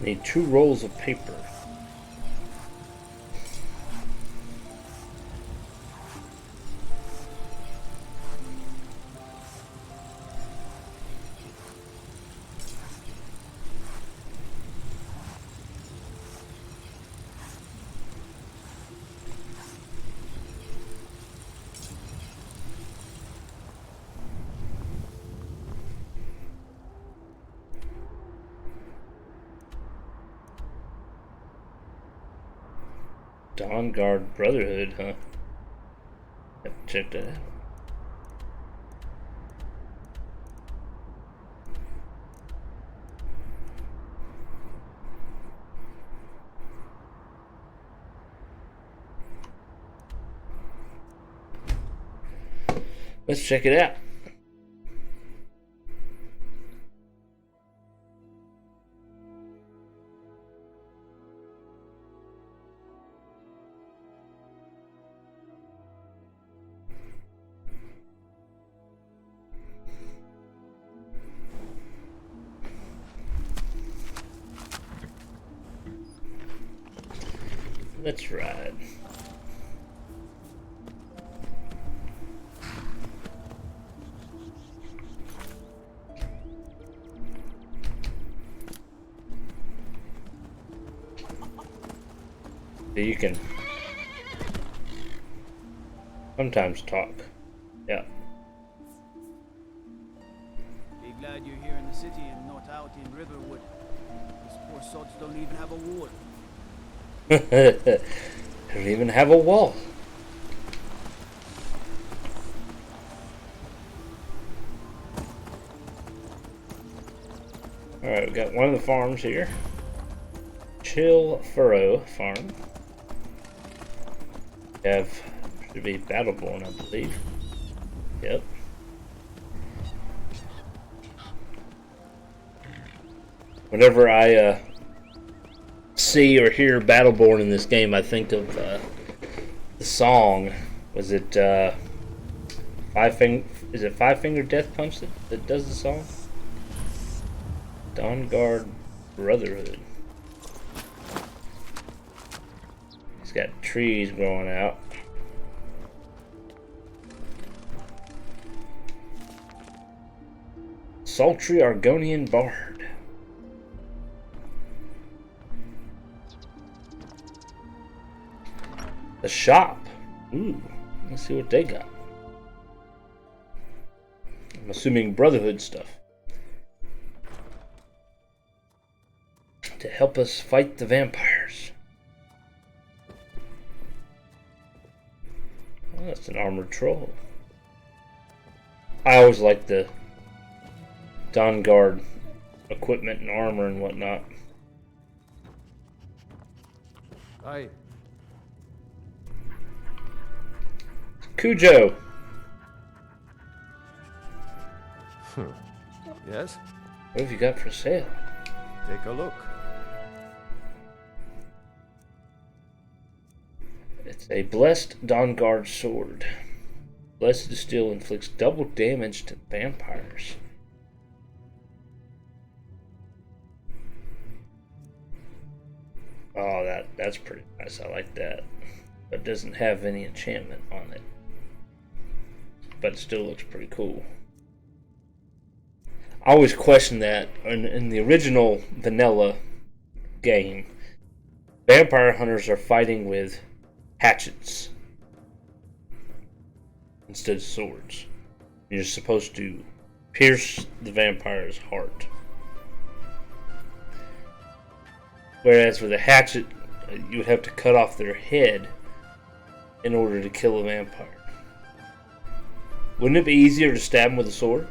Need 2 rolls of paper. Dawn Guard Brotherhood, huh? Have to check that out. Let's check it out. Let's ride. So you can sometimes talk. Yeah. Be glad you're here in the city and not out in Riverwood. These poor sods don't even have a wall. They don't even have a wall. Alright, we got one of the farms here. Chill Furrow Farm. We have, should be Battleborn, I believe. Yep. Whenever I see or hear Battleborn in this game, I think of the song. Was it Is it Five Finger Death Punch that does the song? Dawn Guard Brotherhood. He's got trees growing out. Sultry Argonian Bard. The shop. Ooh, let's see what they got. I'm assuming Brotherhood stuff. To help us fight the vampires. Oh, that's an armored troll. I always like the Dawn Guard equipment and armor and whatnot. Aye. Cujo. Yes? What have you got for sale? Take a look. It's a blessed Dawn Guard sword. Blessed Steel inflicts double damage to vampires. Oh, that's pretty nice. I like that. But it doesn't have any enchantment on it. But it still looks pretty cool. I always question that. In the original vanilla game, vampire hunters are fighting with hatchets instead of swords. You're supposed to pierce the vampire's heart. Whereas with a hatchet, you would have to cut off their head in order to kill a vampire. Wouldn't it be easier to stab them with a sword?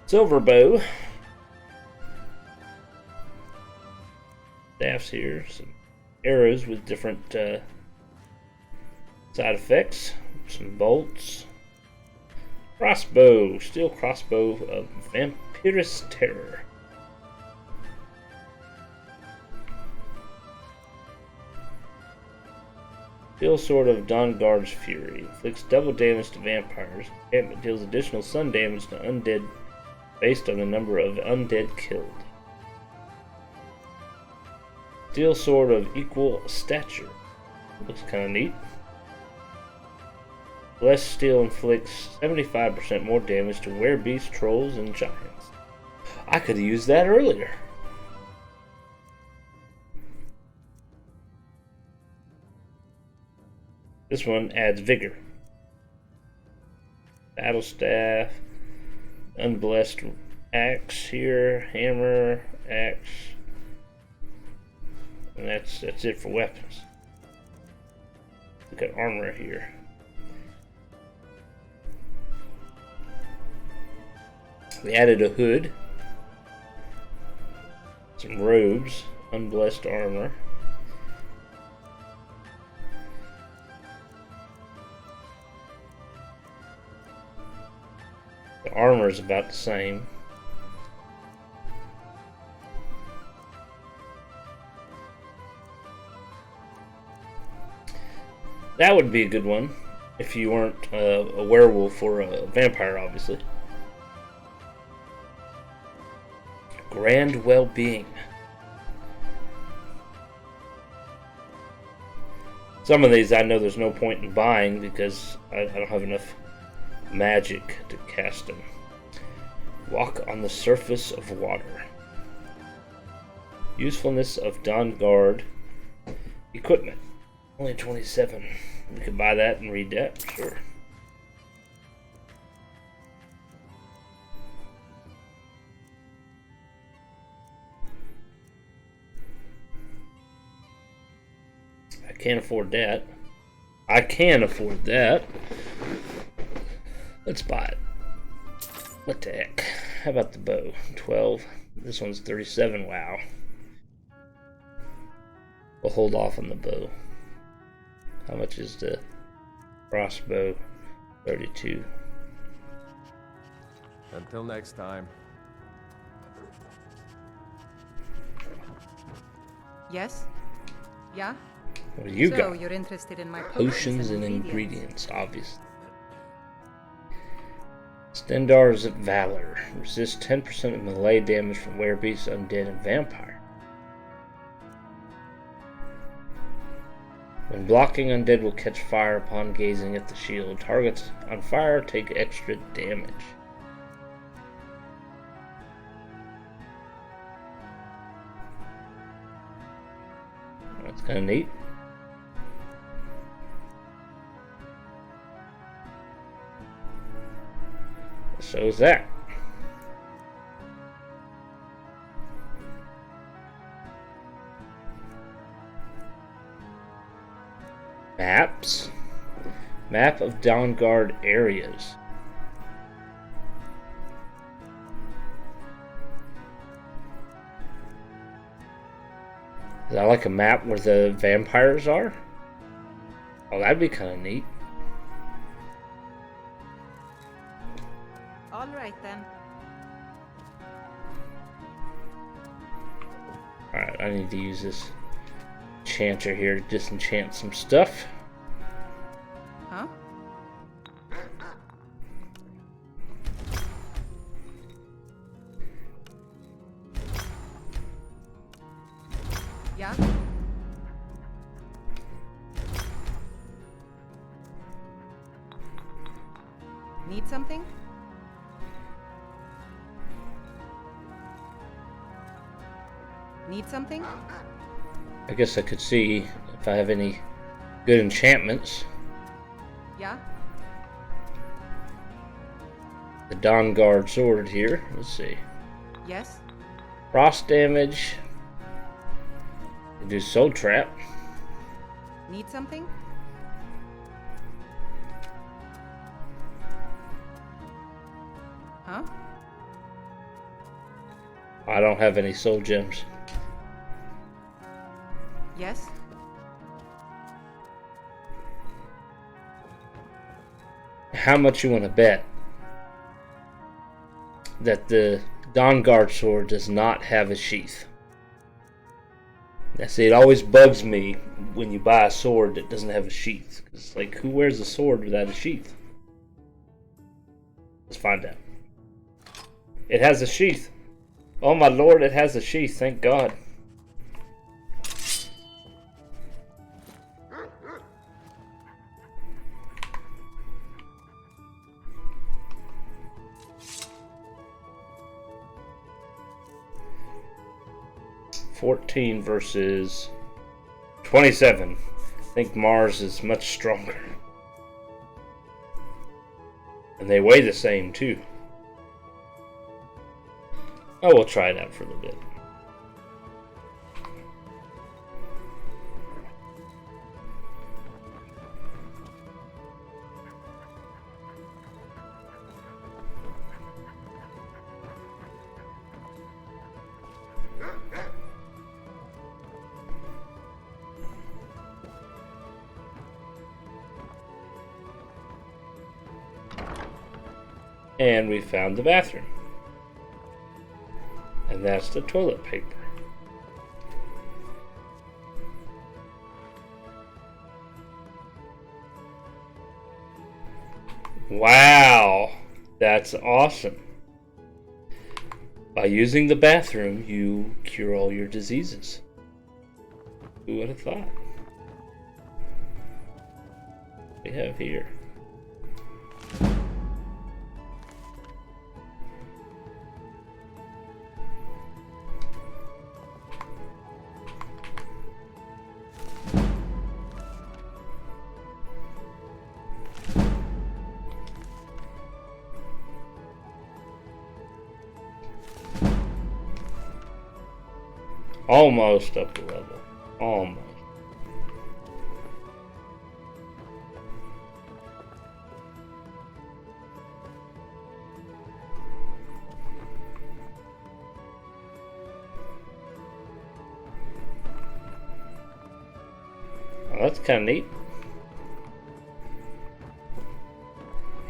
Silver bow. Staffs here. Some arrows with different side effects. Some bolts. Crossbow. Steel crossbow of Vampirous Terror. Steel Sword of Dawn Guard's Fury. Inflicts double damage to vampires. Enchantment deals additional sun damage to undead based on the number of undead killed. Steel sword of equal stature. Looks kind of neat. Less steel inflicts 75% more damage to werebeasts, trolls, and giants. I could have used that earlier. This one adds vigor. Battle staff, unblessed axe here, hammer, axe. And that's it for weapons. Look at armor here. We added a hood, some robes, unblessed armor. The armor is about the same. That would be a good one if you weren't a werewolf or a vampire, obviously. Grand well-being. Some of these I know there's no point in buying because I don't have enough magic to cast them. Walk on the surface of water. Usefulness of Dawn Guard equipment. Only 27. We could buy that and read that, sure. I can't afford that. I can afford that. Let's buy it. What the heck? How about the bow? 12. This one's 37. Wow. We'll hold off on the bow. How much is the crossbow? 32. Until next time. Yes? Yeah? What do you so got? You're interested in my Potions and ingredients, obviously. Stendar's Valor. Resist 10% of melee damage from werebeasts, undead, and vampire. When blocking, undead will catch fire upon gazing at the shield. Targets on fire take extra damage. That's kind of neat. So is that. Maps. Map of Dawnguard areas. Is that like a map where the vampires are? Oh, that'd be kind of neat. All right then. Alright, I need to use this enchanter here to disenchant some stuff. Huh? Yeah? Need something? Need something? I guess I could see if I have any good enchantments. Yeah? The Dawnguard sword here. Let's see. Yes? Frost damage. I do soul trap. Need something? Huh? I don't have any soul gems. Yes? How much you want to bet that the Dawnguard sword does not have a sheath? Now, see, it always bugs me when you buy a sword that doesn't have a sheath. It's like, who wears a sword without a sheath? Let's find out. It has a sheath. Oh my lord, it has a sheath, thank God. $14 versus 27. I think Mars is much stronger. And they weigh the same too. Oh, we'll try it out for a little bit. And we found the bathroom. And that's the toilet paper. Wow, that's awesome. By using the bathroom, you cure all your diseases. Who would have thought? We have here. Almost up to level. Almost. Oh, that's kind of neat.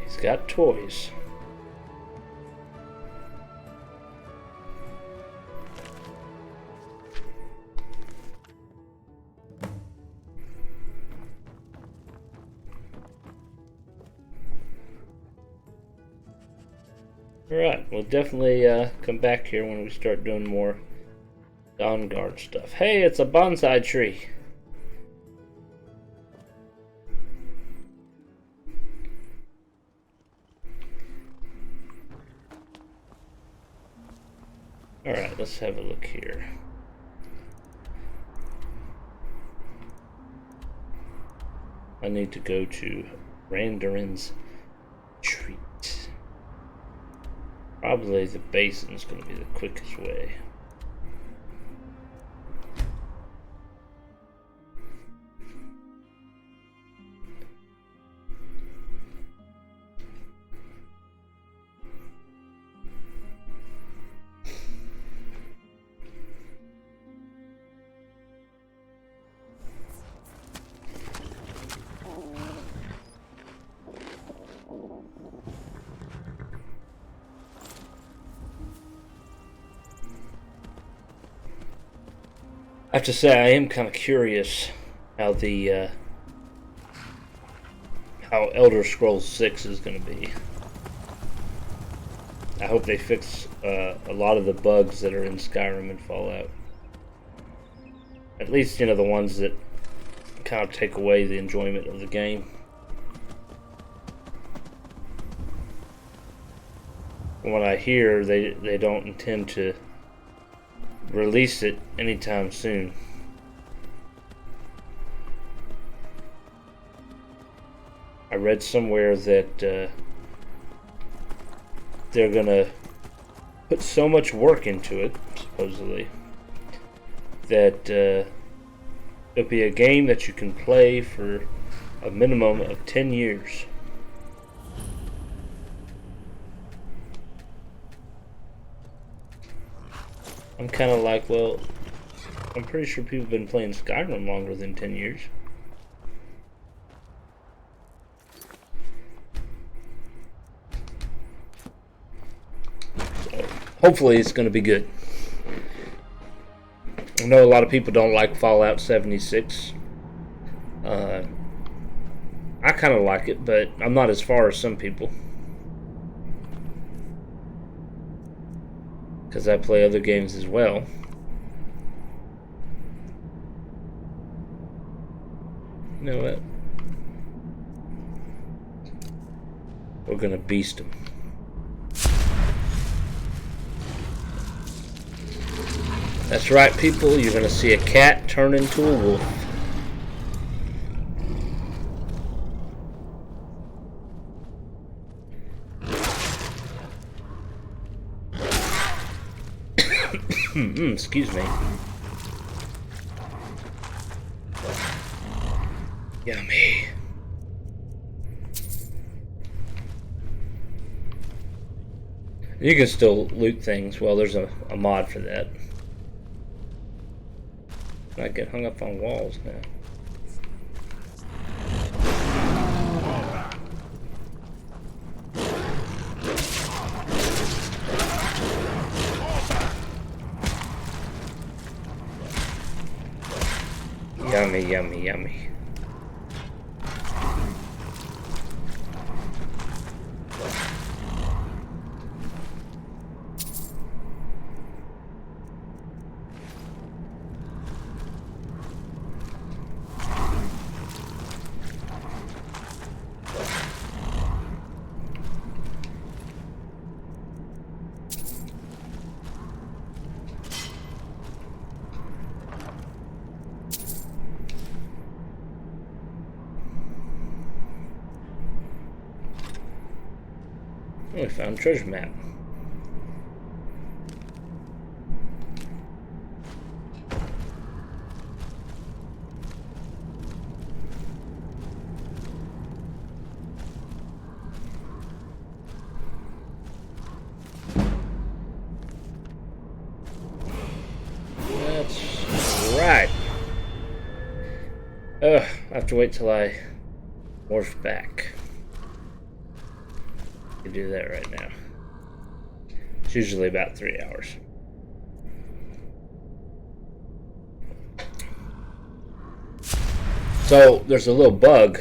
He's got toys. Alright, we'll definitely come back here when we start doing more Dawnguard stuff. Hey, it's a bonsai tree. Alright, let's have a look here. I need to go to Randuin's Treat. Probably the basin's going to be the quickest way. I have to say, I am kind of curious how the how Elder Scrolls 6 is going to be. I hope they fix a lot of the bugs that are in Skyrim and Fallout. At least, you know, the ones that kind of take away the enjoyment of the game. From what I hear, they don't intend to release it anytime soon. I read somewhere that they're gonna put so much work into it, supposedly, that it'll be a game that you can play for a minimum of 10 years. I'm kind of like, well, I'm pretty sure people have been playing Skyrim longer than 10 years. So, hopefully it's going to be good. I know a lot of people don't like Fallout 76. I kind of like it, but I'm not as far as some people. because I play other games as well. You know what? We're gonna beast him. That's right, people. You're gonna see a cat turn into a wolf. Excuse me. Yummy. You can still loot things. Well, there's a mod for that. I get hung up on walls now. Yummy, yummy, yummy. We found a treasure map. That's right. I have to wait till I morph back. I can do that right now. It's usually about 3 hours. So there's a little bug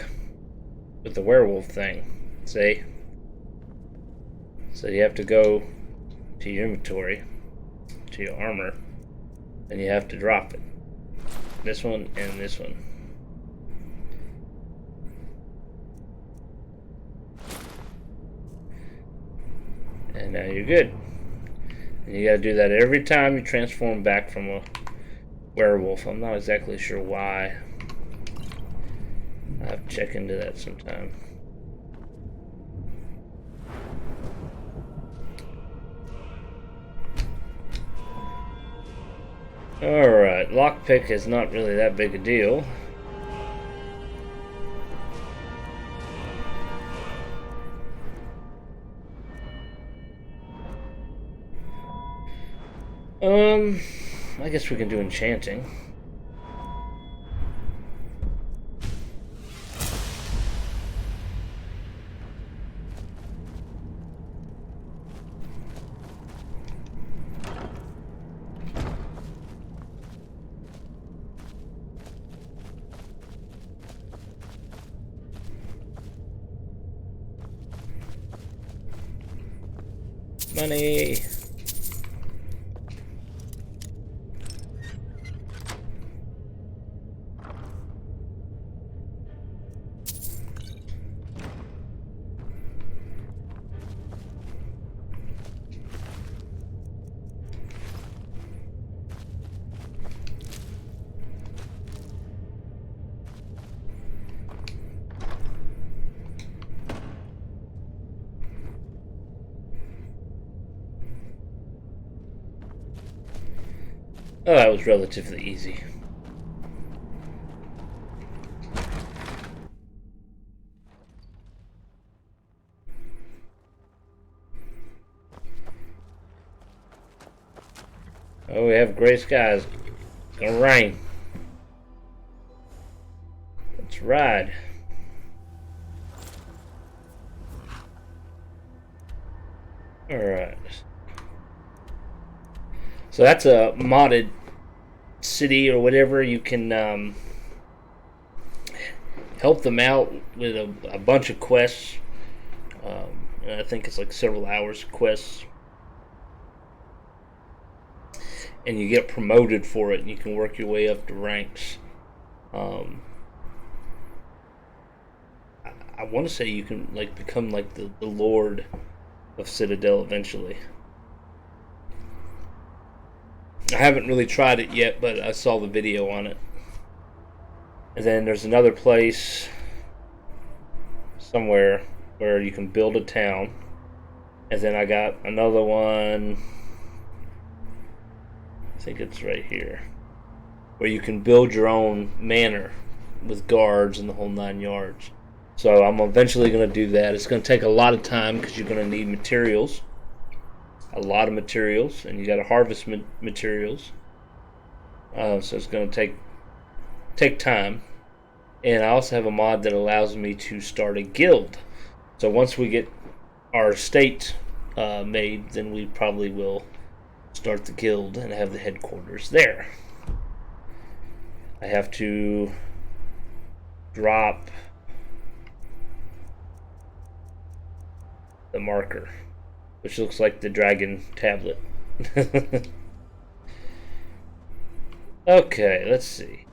with the werewolf thing. See? So you have to go to your inventory, to your armor, and you have to drop it. This one and this one. And now you're good. And you gotta do that every time you transform back from a werewolf. I'm not exactly sure why. I'll have to check into that sometime. Alright, lockpick is not really that big a deal. I guess we can do enchanting. Money. Oh, that was relatively easy. Oh, we have gray skies. It's gonna rain. Let's ride. Alright. So that's a modded city or whatever. You can help them out with a bunch of quests. And I think it's like several hours of quests. and you get promoted for it, and you can work your way up the ranks. I want to say you can like become like the Lord of Citadel eventually. I haven't really tried it yet, but I saw the video on it. And then there's another place somewhere where you can build a town. And then I got another one, I think it's right here, where you can build your own manor with guards and the whole 9 yards. So I'm eventually going to do that. It's going to take a lot of time because you're going to need materials. A lot of materials. And you got to harvest materials. So it's going to take time. And I also have a mod that allows me to start a guild. So once we get our estate made, then we probably will start the guild and have the headquarters there. I have to drop the marker, which looks like the dragon tablet. Okay, let's see.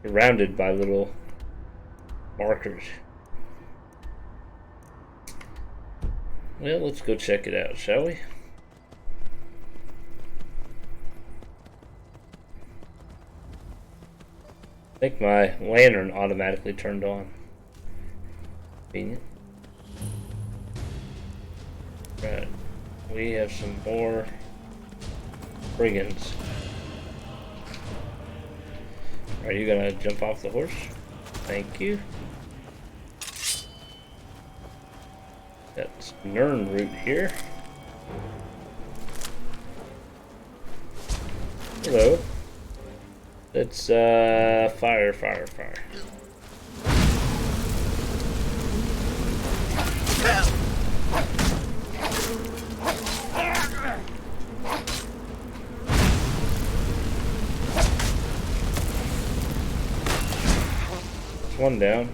Surrounded by little markers. Well, let's go check it out, shall we? I think my lantern automatically turned on. Convenient. Right. We have some more brigands. Are you gonna jump off the horse? Thank you. That's Nern route here. Hello. Let's fire. There's one down.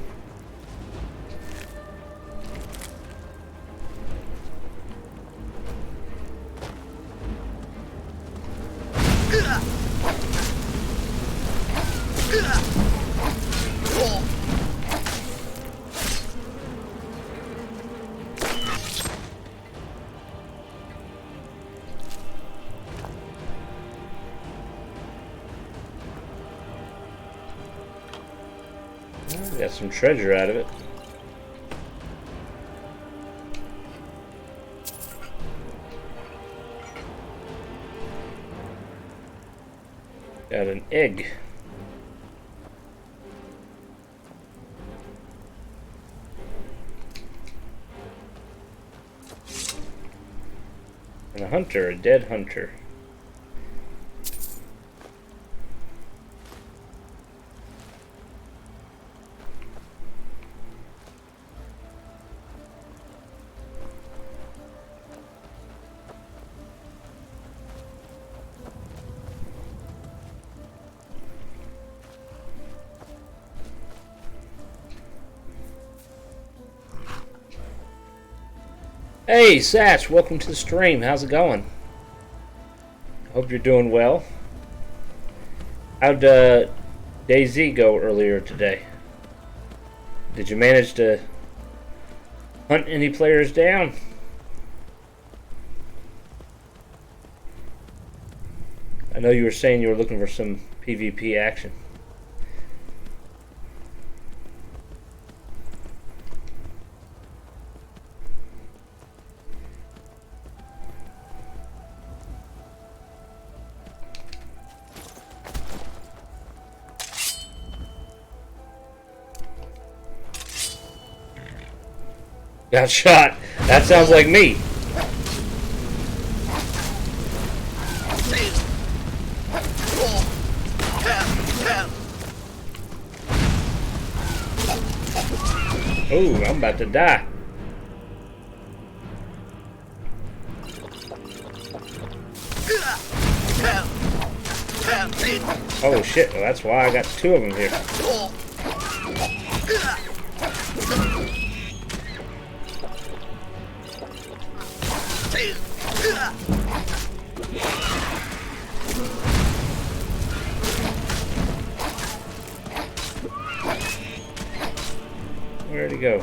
Got some treasure out of it. Got an egg. And a hunter, a dead hunter. Hey, Satch, welcome to the stream. How's it going? Hope you're doing well. How'd DayZ go earlier today? Did you manage to hunt any players down? I know you were saying you were looking for some PvP action. Got shot. That sounds like me. Oh, I'm about to die. Oh shit, well, that's why I got 2 of them here. you go?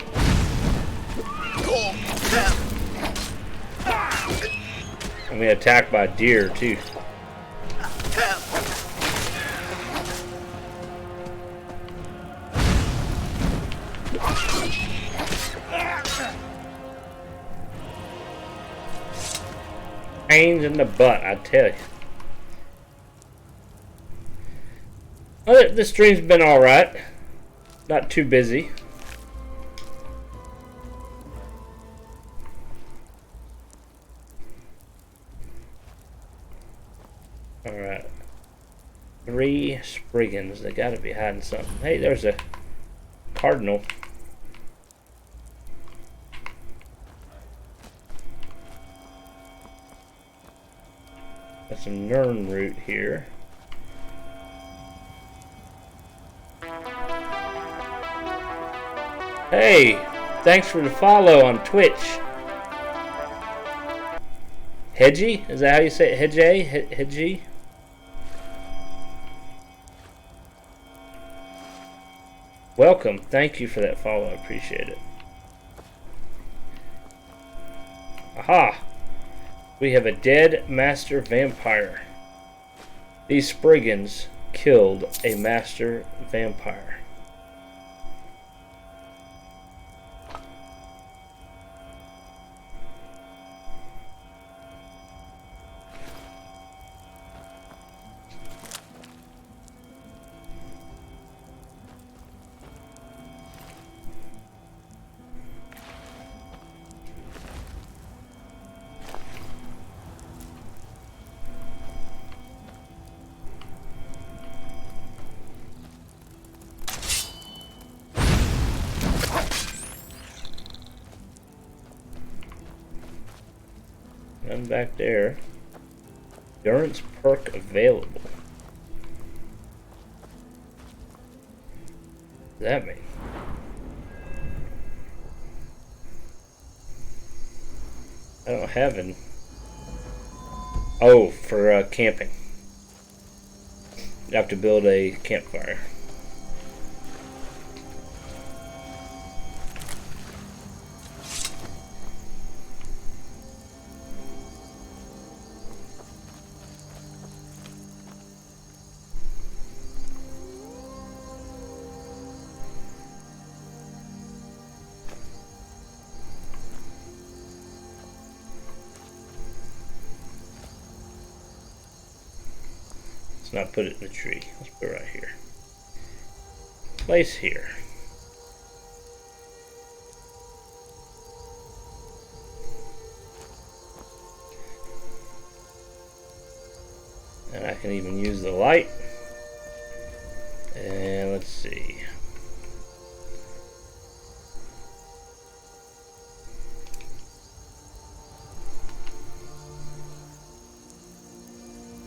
I'm being attacked by a deer too. Pains in the butt, I tell you. Well, this stream's been alright. Not too busy. Alright. 3 Spriggans. They gotta be hiding something. Hey, there's a cardinal. Got some Nern root here. Hey, thanks for the follow on Twitch. Hedgie? Is that how you say it? Hedgie? Hedgie? Welcome. Thank you for that follow. I appreciate it. Aha! We have a dead master vampire. These Spriggans killed a master vampire. None back there. Endurance perk available. What does that mean? I don't have an... Oh, for camping. You have to build a campfire. Let's not put it in the tree. Let's put it right here. Place here. And I can even use the light. And let's see.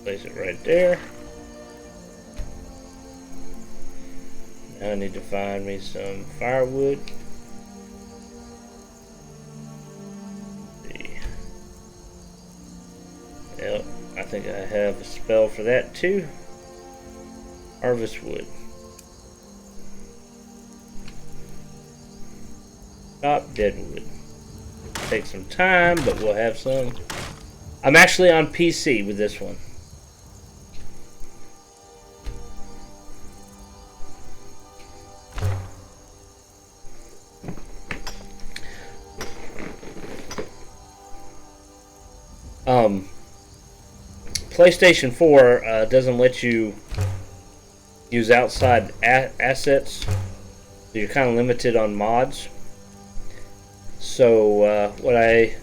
Place it right there. Now I need to find me some firewood. Let's see. Yep, I think I have a spell for that too. Harvest wood. Chop deadwood. Take some time, but we'll have some. I'm actually on PC with this one. PlayStation 4 doesn't let you use outside assets, so you're kind of limited on mods. So what I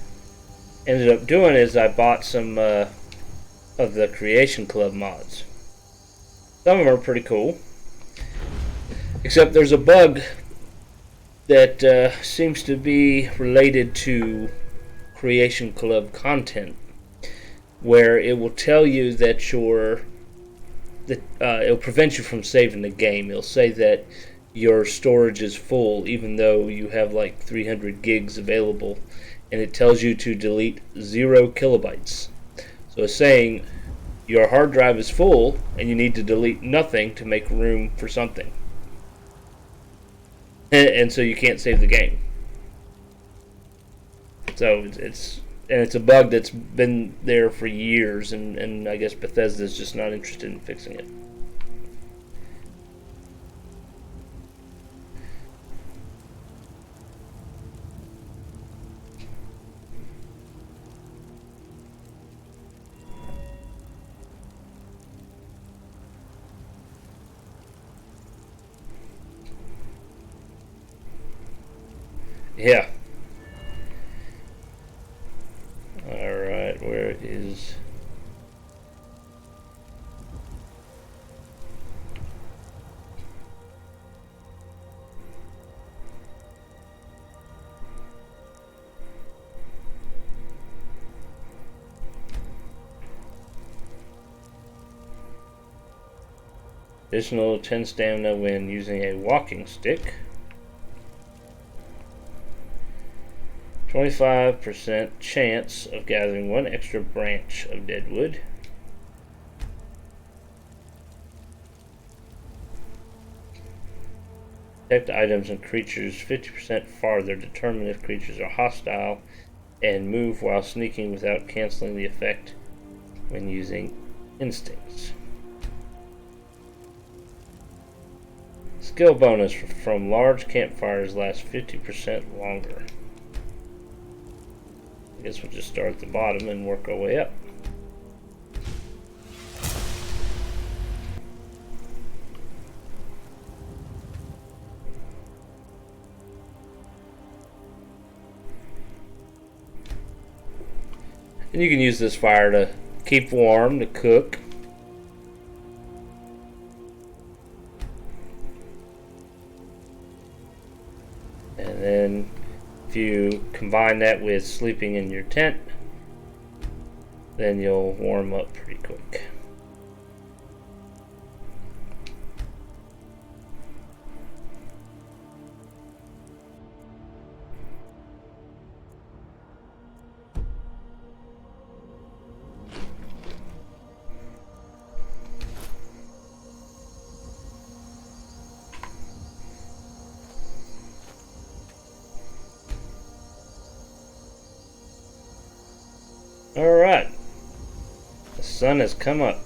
ended up doing is I bought some of the Creation Club mods. Some of them are pretty cool, except there's a bug that seems to be related to Creation Club content, where it will tell you that it'll prevent you from saving the game. It'll say that your storage is full even though you have like 300 gigs available, and it tells you to delete 0 kilobytes. So it's saying your hard drive is full and you need to delete nothing to make room for something. and so you can't save the game. So it's a bug that's been there for years, and I guess Bethesda's just not interested in fixing it. Yeah. Alright, where is... Additional 10 stamina when using a walking stick. 25% chance of gathering one extra branch of deadwood. Detect items and creatures 50% farther. Determine if creatures are hostile and move while sneaking without canceling the effect when using instincts. Skill bonus from large campfires lasts 50% longer. I guess we'll just start at the bottom and work our way up. And you can use this fire to keep warm, to cook. And then if you combine that with sleeping in your tent, then you'll warm up pretty quick. Alright. The sun has come up.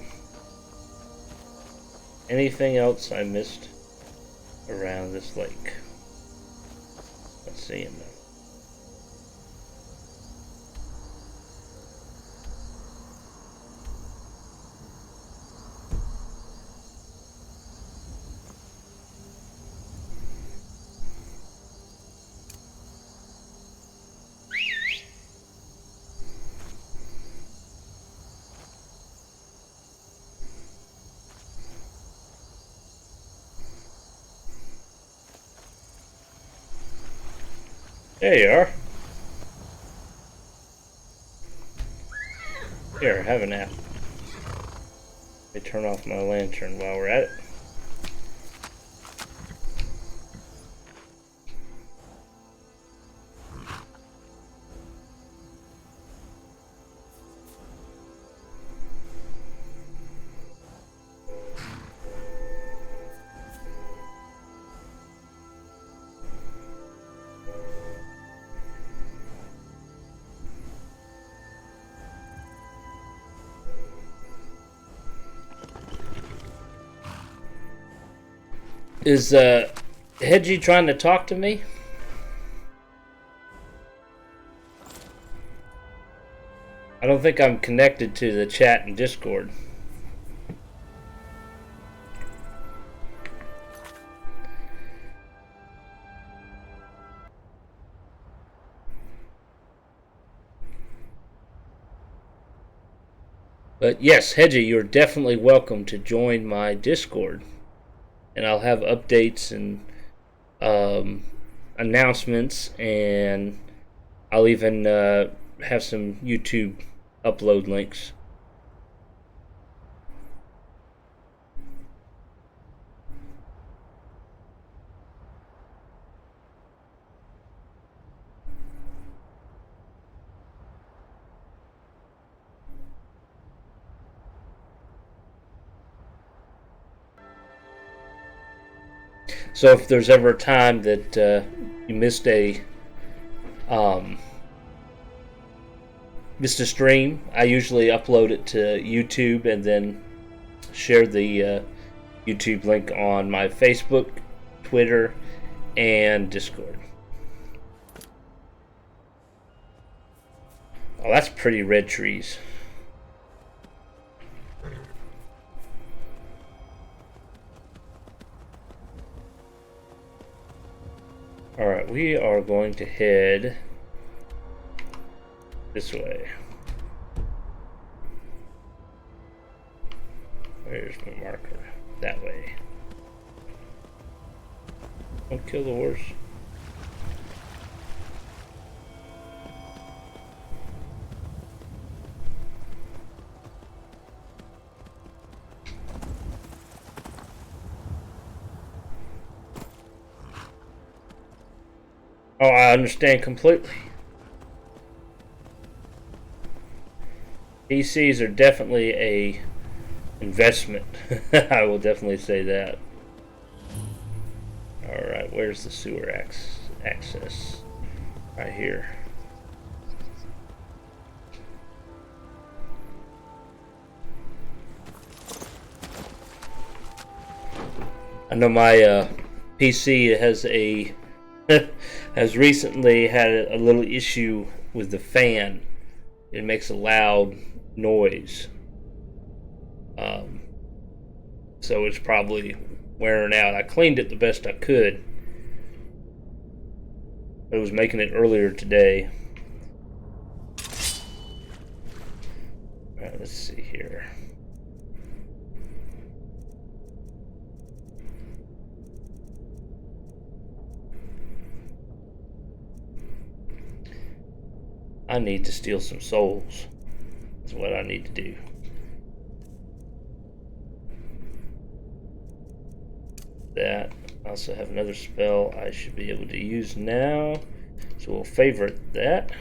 Anything else I missed around this lake? Let's see in there. There you are. Here, have a nap. Let me turn off my lantern while we're at it. Is Hedgie trying to talk to me? I don't think I'm connected to the chat and Discord. But yes, Hedgie, you're definitely welcome to join my Discord. And I'll have updates and announcements, and I'll even have some YouTube upload links. So if there's ever a time that you missed a stream, I usually upload it to YouTube and then share the YouTube link on my Facebook, Twitter, and Discord. Oh, that's pretty red trees. Alright, we are going to head this way. Where's my marker? That way. Don't kill the horse. Oh, I understand completely. PCs are definitely a investment. I will definitely say that. Alright, where's the sewer access? Right here. I know my PC has a has recently had a little issue with the fan. It makes a loud noise. So it's probably wearing out. I cleaned it the best I could. I was making it earlier today. Alright, let's see here. I need to steal some souls. That's what I need to do. That. I also have another spell I should be able to use now. So we'll favorite that.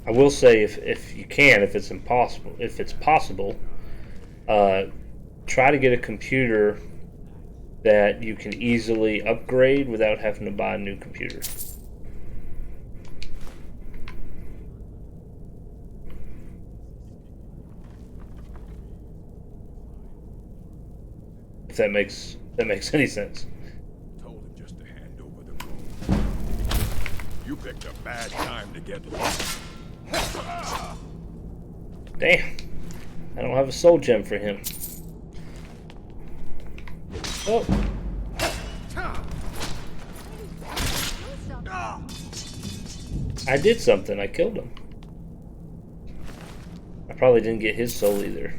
I will say, if you can, if it's possible, try to get a computer that you can easily upgrade without having to buy a new computer. If that makes any sense. Told him just to hand over the gold. You picked a bad time to get lost. Damn. I don't have a soul gem for him. Oh. I did something. I killed him. I probably didn't get his soul either.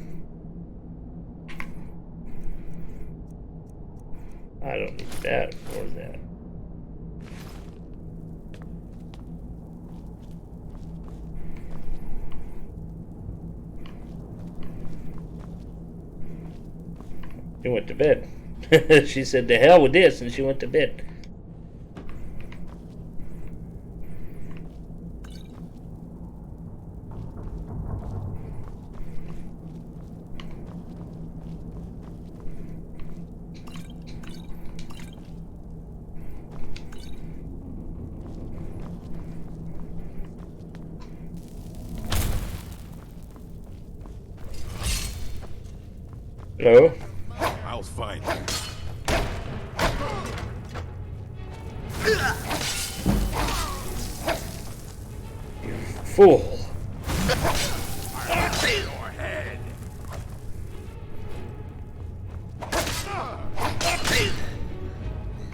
I don't need that or that. She went to bed. She said, "The hell with this," and she went to bed. Hello? I'll find you. Fool. I'll see your head.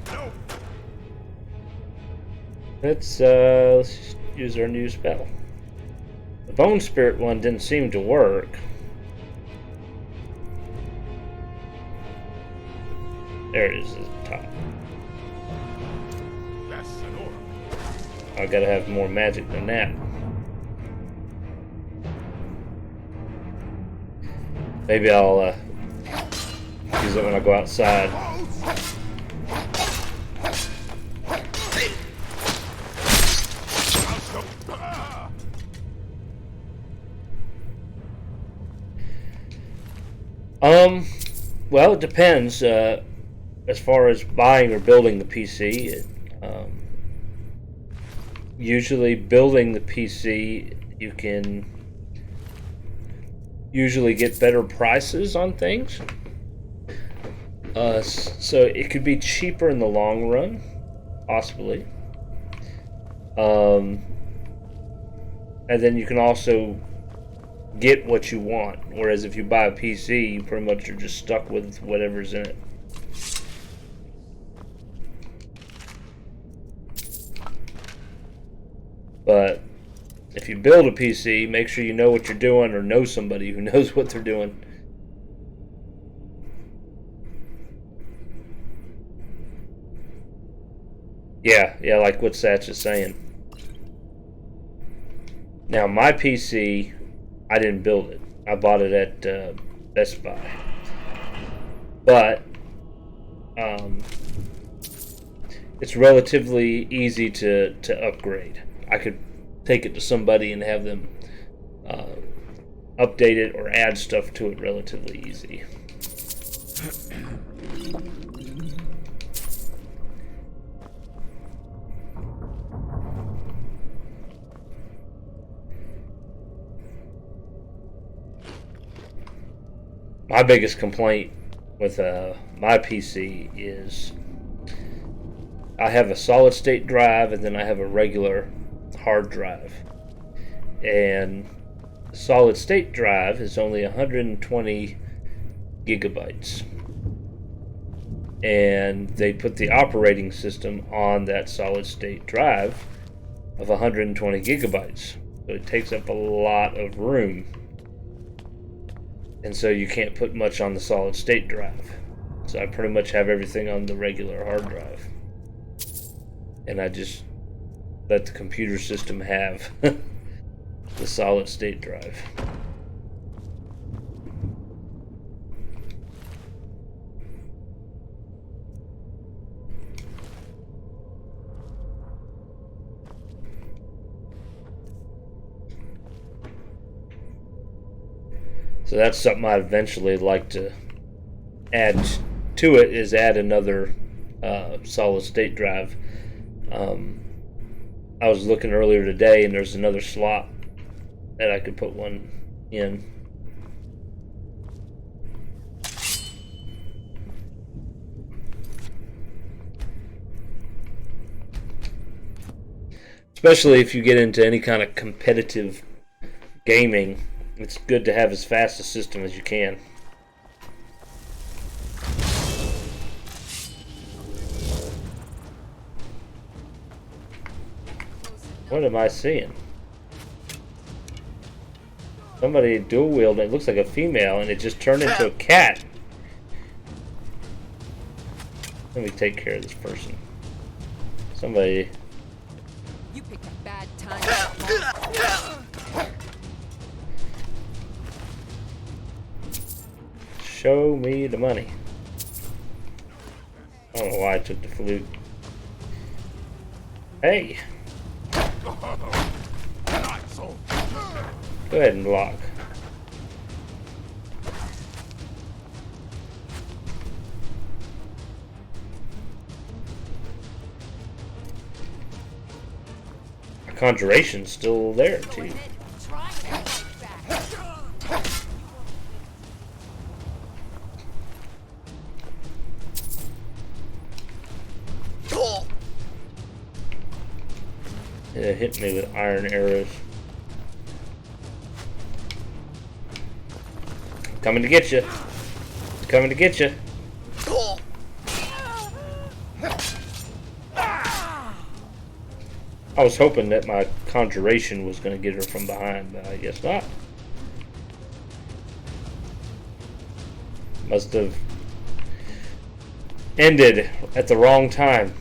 No. Let's use our new spell. The Bone Spirit one didn't seem to work. There it is at the top. That's an order. I gotta have more magic than that. Maybe I'll use it when I go outside. Well, it depends. As far as buying or building the PC, usually building the PC, you can usually get better prices on things. So it could be cheaper in the long run, possibly. And then you can also get what you want. Whereas if you buy a PC, you pretty much are just stuck with whatever's in it. But if you build a PC, make sure you know what you're doing or know somebody who knows what they're doing. Yeah, like what Satch is saying. Now, my PC, I didn't build it. I bought it at Best Buy. But it's relatively easy to upgrade. I could take it to somebody and have them update it or add stuff to it relatively easy. My biggest complaint with my PC is I have a solid state drive and then I have a regular hard drive. And the solid state drive is only 120 gigabytes. And they put the operating system on that solid state drive of 120 gigabytes. So it takes up a lot of room. And so you can't put much on the solid state drive. So I pretty much have everything on the regular hard drive. And I just let the computer system have the solid state drive. So that's something I'd eventually like to add to it, is add another solid state drive. I was looking earlier today and there's another slot that I could put one in. Especially if you get into any kind of competitive gaming, it's good to have as fast a system as you can. What am I seeing? Somebody dual wielding. It looks like a female, and it just turned into a cat. Let me take care of this person. Somebody. You picked a bad time. Show me the money. I don't know why I took the flute. Hey. Go ahead and block. Conjuration's still there too. Yeah, hit me with iron arrows. Coming to get you. It's coming to get you. I was hoping that my conjuration was going to get her from behind, but I guess not. Must have ended at the wrong time.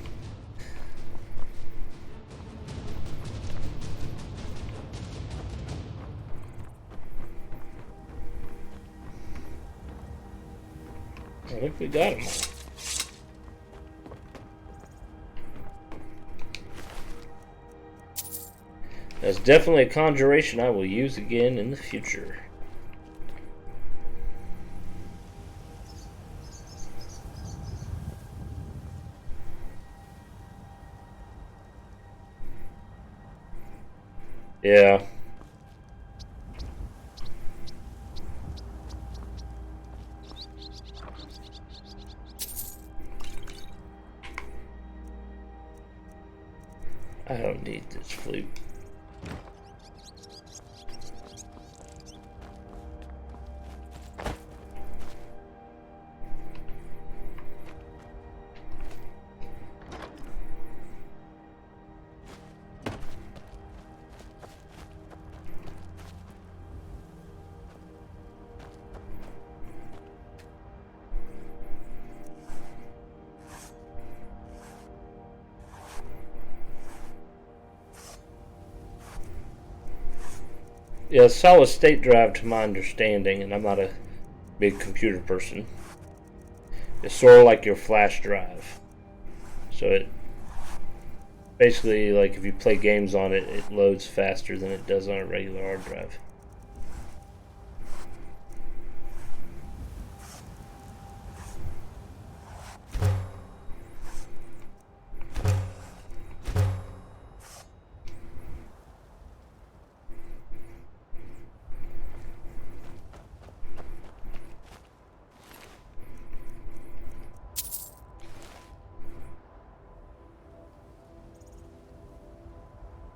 I think we got him. That's definitely a conjuration I will use again in the future. Yeah. I don't need this flute. Yeah, solid state drive, to my understanding, and I'm not a big computer person, it's sort of like your flash drive. So it basically, like if you play games on it, it loads faster than it does on a regular hard drive.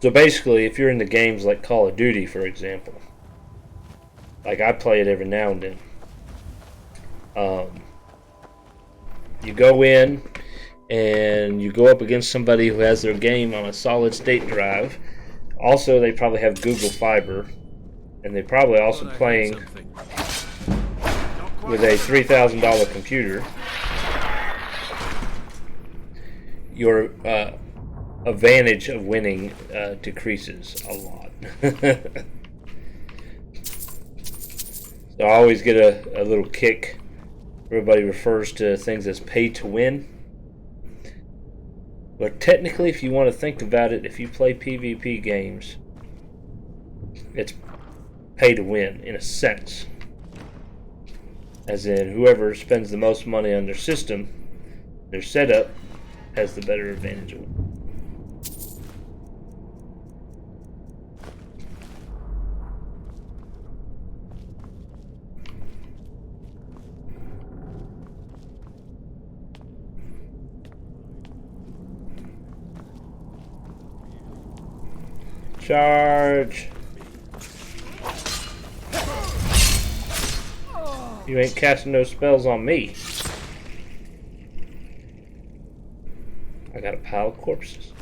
So basically, if you're into games like Call of Duty, for example, like I play it every now and then, you go in and you go up against somebody who has their game on a solid state drive. Also, they probably have Google Fiber, and they're probably also playing with a $3,000 computer. Your advantage of winning decreases a lot. So I always get a little kick. Everybody refers to things as pay to win. But technically, if you want to think about it, if you play PvP games, it's pay to win in a sense. As in, whoever spends the most money on their system, their setup, has the better advantage of it. Charge! You ain't casting no spells on me. I got a pile of corpses.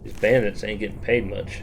These bandits ain't getting paid much.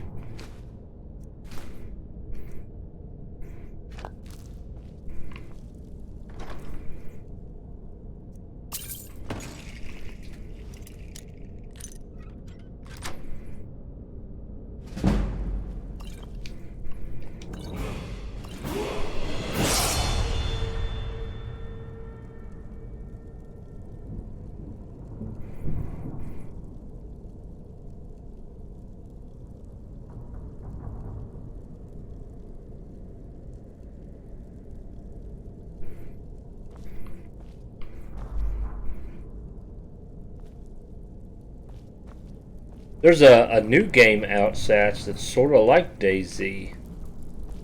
There's a new game out, Satch, that's sort of like DayZ.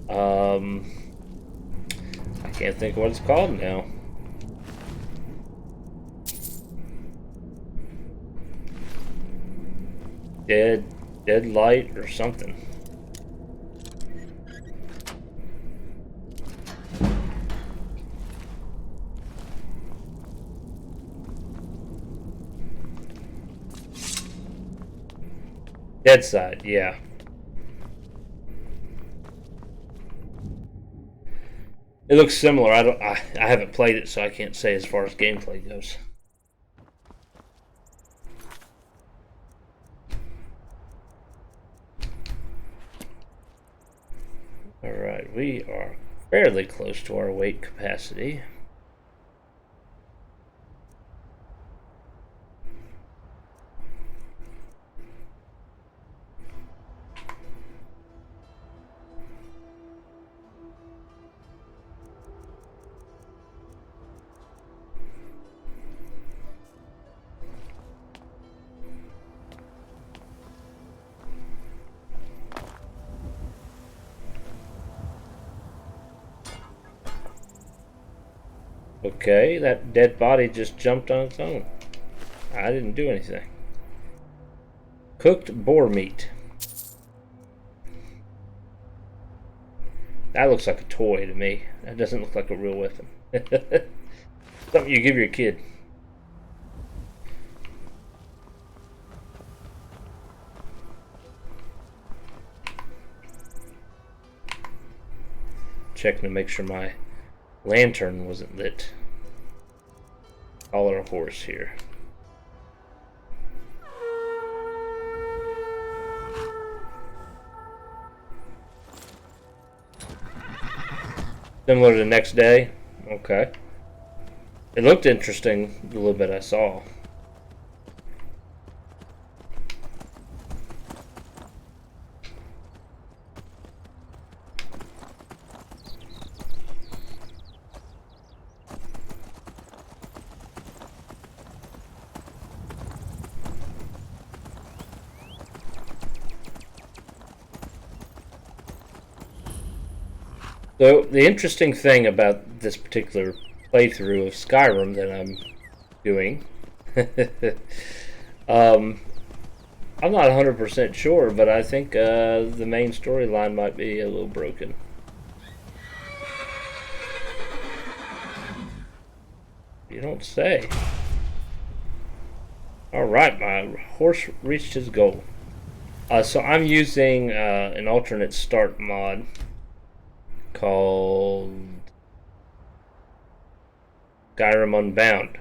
I can't think of what it's called now. Dead Light or something. Dead Side, yeah. It looks similar. I haven't played it, so I can't say as far as gameplay goes. Alright, we are fairly close to our weight capacity. Okay, that dead body just jumped on its own. I didn't do anything. Cooked boar meat. That looks like a toy to me. That doesn't look like a real weapon. Something you give your kid. Checking to make sure my lantern wasn't lit. Collar a horse here. Similar to the next day. Okay. It looked interesting, the little bit I saw. So, the interesting thing about this particular playthrough of Skyrim that I'm doing, I'm not 100% sure, but I think the main storyline might be a little broken. You don't say. Alright, my horse reached his goal. So I'm using an alternate start mod called Skyrim Unbound.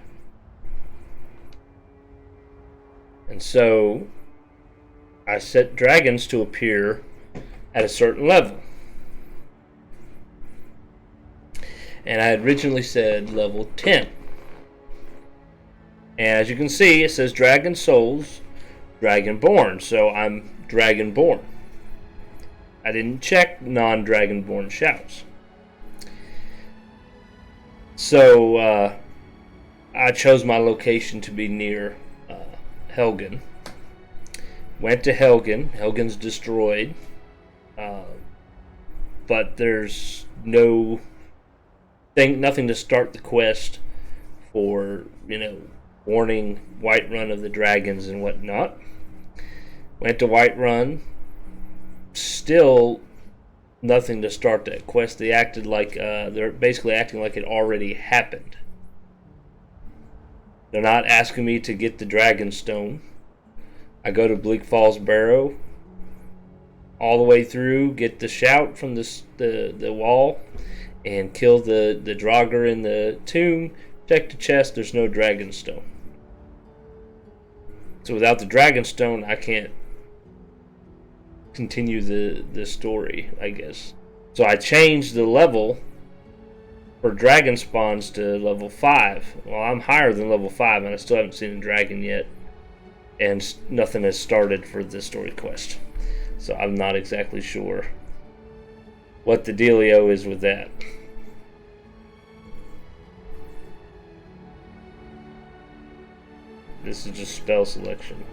And so I set dragons to appear at a certain level. And I had originally said level 10. And as you can see, it says Dragon Souls, Dragonborn. So I'm Dragonborn. I didn't check non-Dragonborn shouts. So I chose my location to be near Helgen. Went to Helgen. Helgen's destroyed. But there's nothing to start the quest for, warning Whiterun of the dragons and whatnot. Went to Whiterun. Still nothing to start that quest. They acted like they're basically acting like it already happened. They're not asking me to get the Dragonstone. I go to Bleak Falls Barrow, all the way through, get the shout from the wall, and kill the Draugr in the tomb. Check the chest. There's no Dragonstone. So without the Dragonstone, I can't continue the story, I guess. So I changed the level for dragon spawns to level 5. Well, I'm higher than level 5 and I still haven't seen a dragon yet, and nothing has started for the story quest. So I'm not exactly sure what the dealio is with that. This is just spell selection.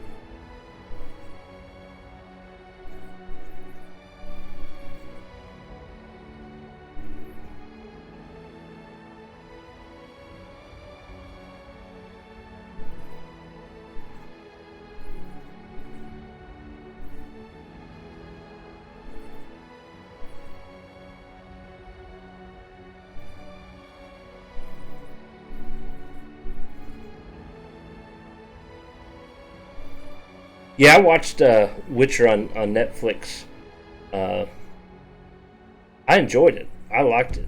Yeah, I watched Witcher on Netflix. I enjoyed it. I liked it.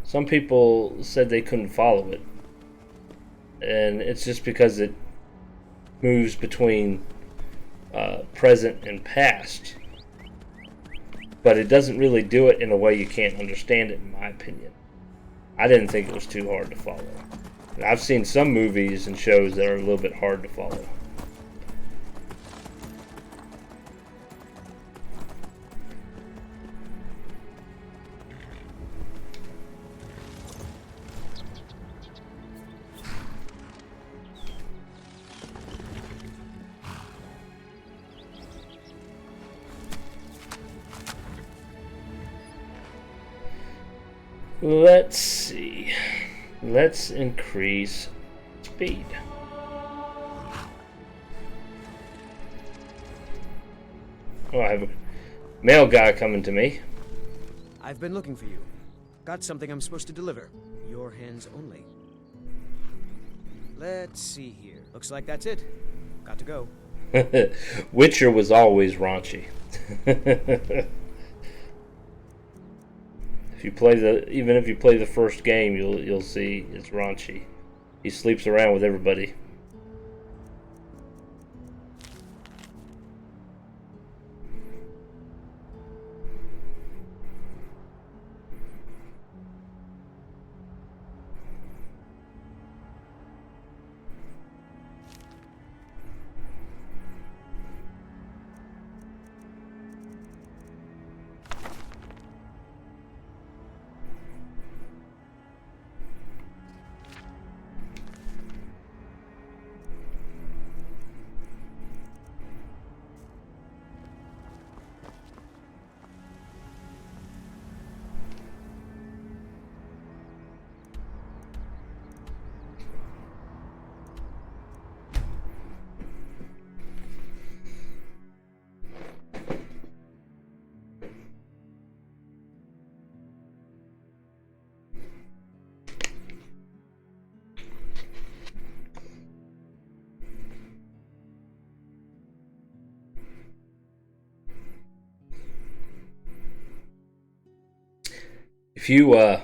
Some people said they couldn't follow it. And it's just because it moves between present and past. But it doesn't really do it in a way you can't understand it, in my opinion. I didn't think it was too hard to follow. And I've seen some movies and shows that are a little bit hard to follow. Let's see. Let's increase speed. Oh, I have a mail guy coming to me. I've been looking for you. Got something I'm supposed to deliver. Your hands only. Let's see here. Looks like that's it. Got to go. Witcher was always raunchy. If you play even if you play the first game, you'll see it's raunchy. He sleeps around with everybody. If you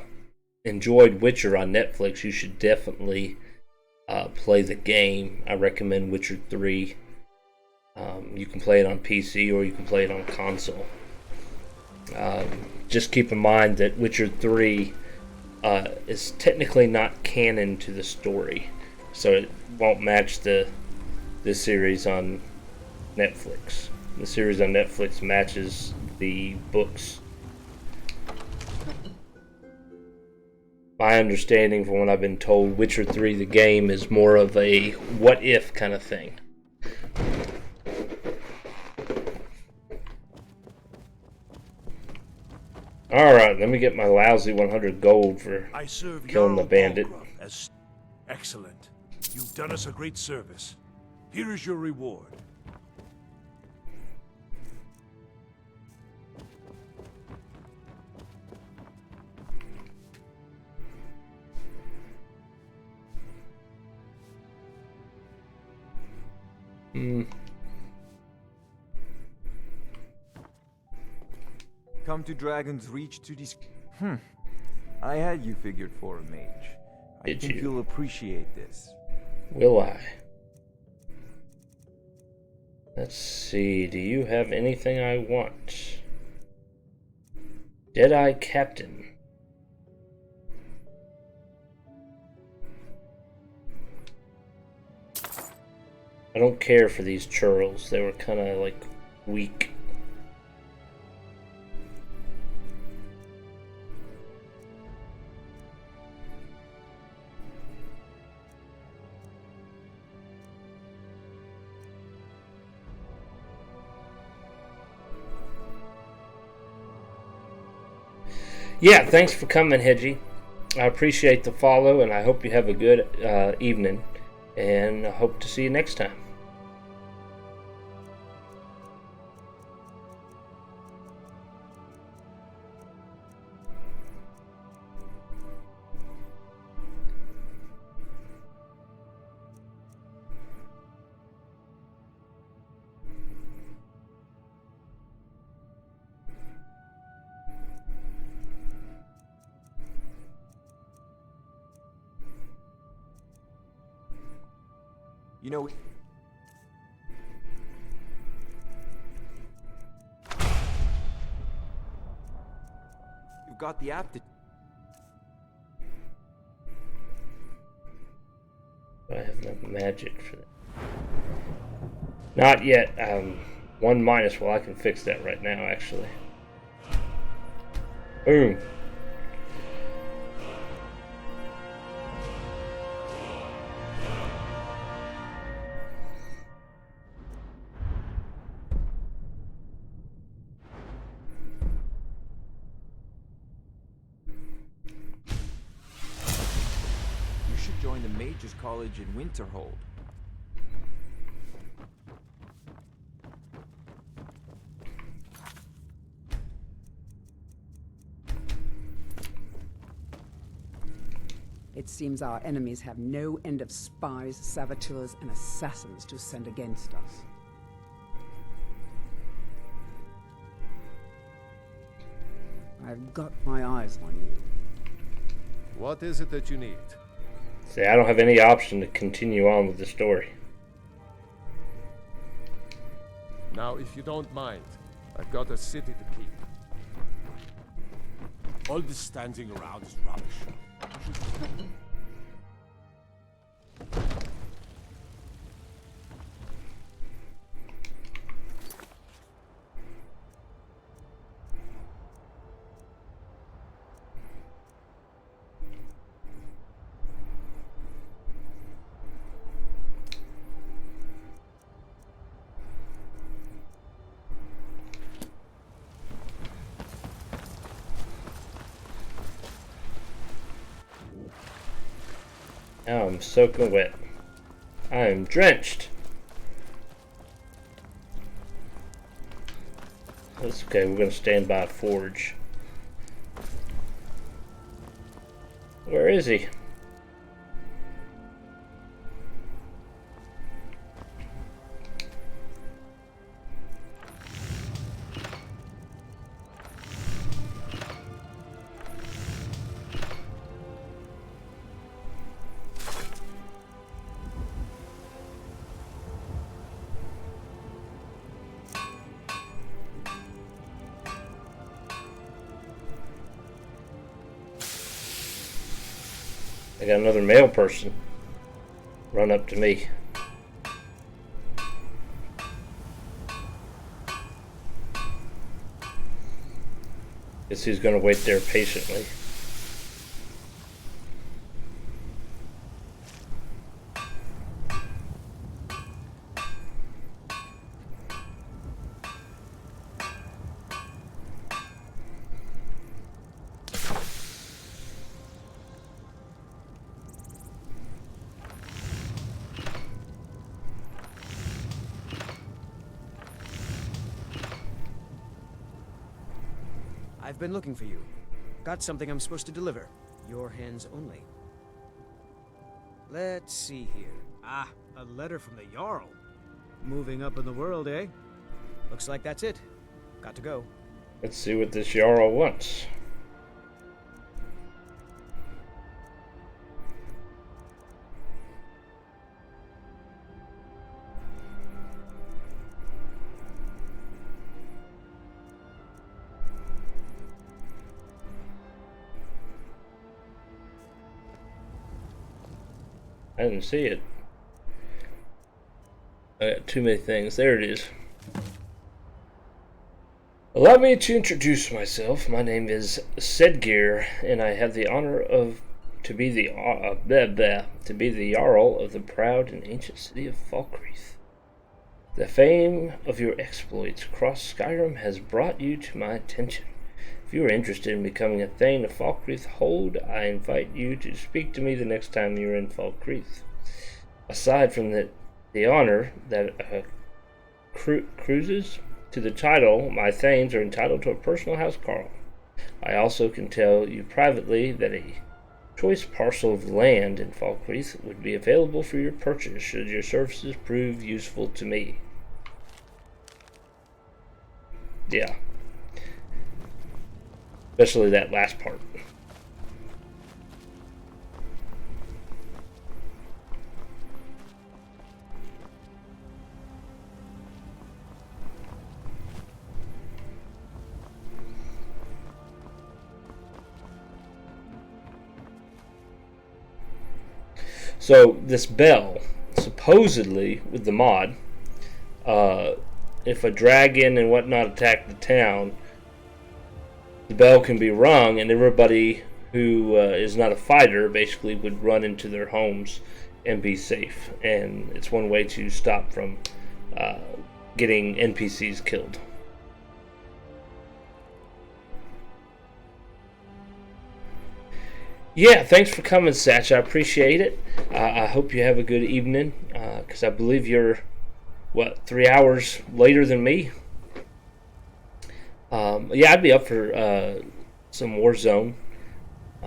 enjoyed Witcher on Netflix, you should definitely play the game. I recommend Witcher 3. You can play it on PC or you can play it on console. Just keep in mind that Witcher 3 is technically not canon to the story, so it won't match the series on Netflix. The series on Netflix matches the books. My understanding, from what I've been told, Witcher 3, the game, is more of a what-if kind of thing. Alright, let me get my lousy 100 gold for I serve killing the Jarl bandit. Balgruuf as excellent. You've done us a great service. Here is your reward. Come to Dragon's Reach to I had you figured for a mage. I Did think you? You'll appreciate this. Will I? Let's see, do you have anything I want? Deadeye Captain. I don't care for these churls. They were kind of like weak. Yeah, thanks for coming, Hedgie. I appreciate the follow, and I hope you have a good evening. And I hope to see you next time. You know, you've got the aptitude. I have no magic for that. Not yet. 1 minus. Well, I can fix that right now, actually. Boom. Mage's College in Winterhold. It seems our enemies have no end of spies, saboteurs, and assassins to send against us. I've got my eyes on you. What is it that you need? See, I don't have any option to continue on with the story. Now, if you don't mind, I've got a city to keep. All this standing around is rubbish. Now I'm soaking wet. I am drenched. That's okay, we're gonna stand by a forge. Where is he? I got another male person run up to me. Guess he's gonna wait there patiently. I've been looking for you. Got something I'm supposed to deliver. Your hands only. Let's see here. Ah, a letter from the Jarl. Moving up in the world, eh? Looks like that's it. Got to go. Let's see what this Jarl wants. I didn't see it. I got too many things. There it is. Allow me to introduce myself. My name is Sedgeir, and I have the honor to be the Jarl of the proud and ancient city of Falkreath. The fame of your exploits across Skyrim has brought you to my attention. If you are interested in becoming a Thane of Falkreath Hold, I invite you to speak to me the next time you're in Falkreath. Aside from the honor that cruises to the title, my Thanes are entitled to a personal housecarl. I also can tell you privately that a choice parcel of land in Falkreath would be available for your purchase should your services prove useful to me. Yeah. Especially that last part. So this bell, supposedly with the mod, if a dragon and whatnot attack the town, the bell can be rung, and everybody who is not a fighter basically would run into their homes and be safe. And it's one way to stop from getting NPCs killed. Yeah, thanks for coming, Satch. I appreciate it. I hope you have a good evening, because I believe you're, 3 hours later than me? Yeah, I'd be up for some Warzone.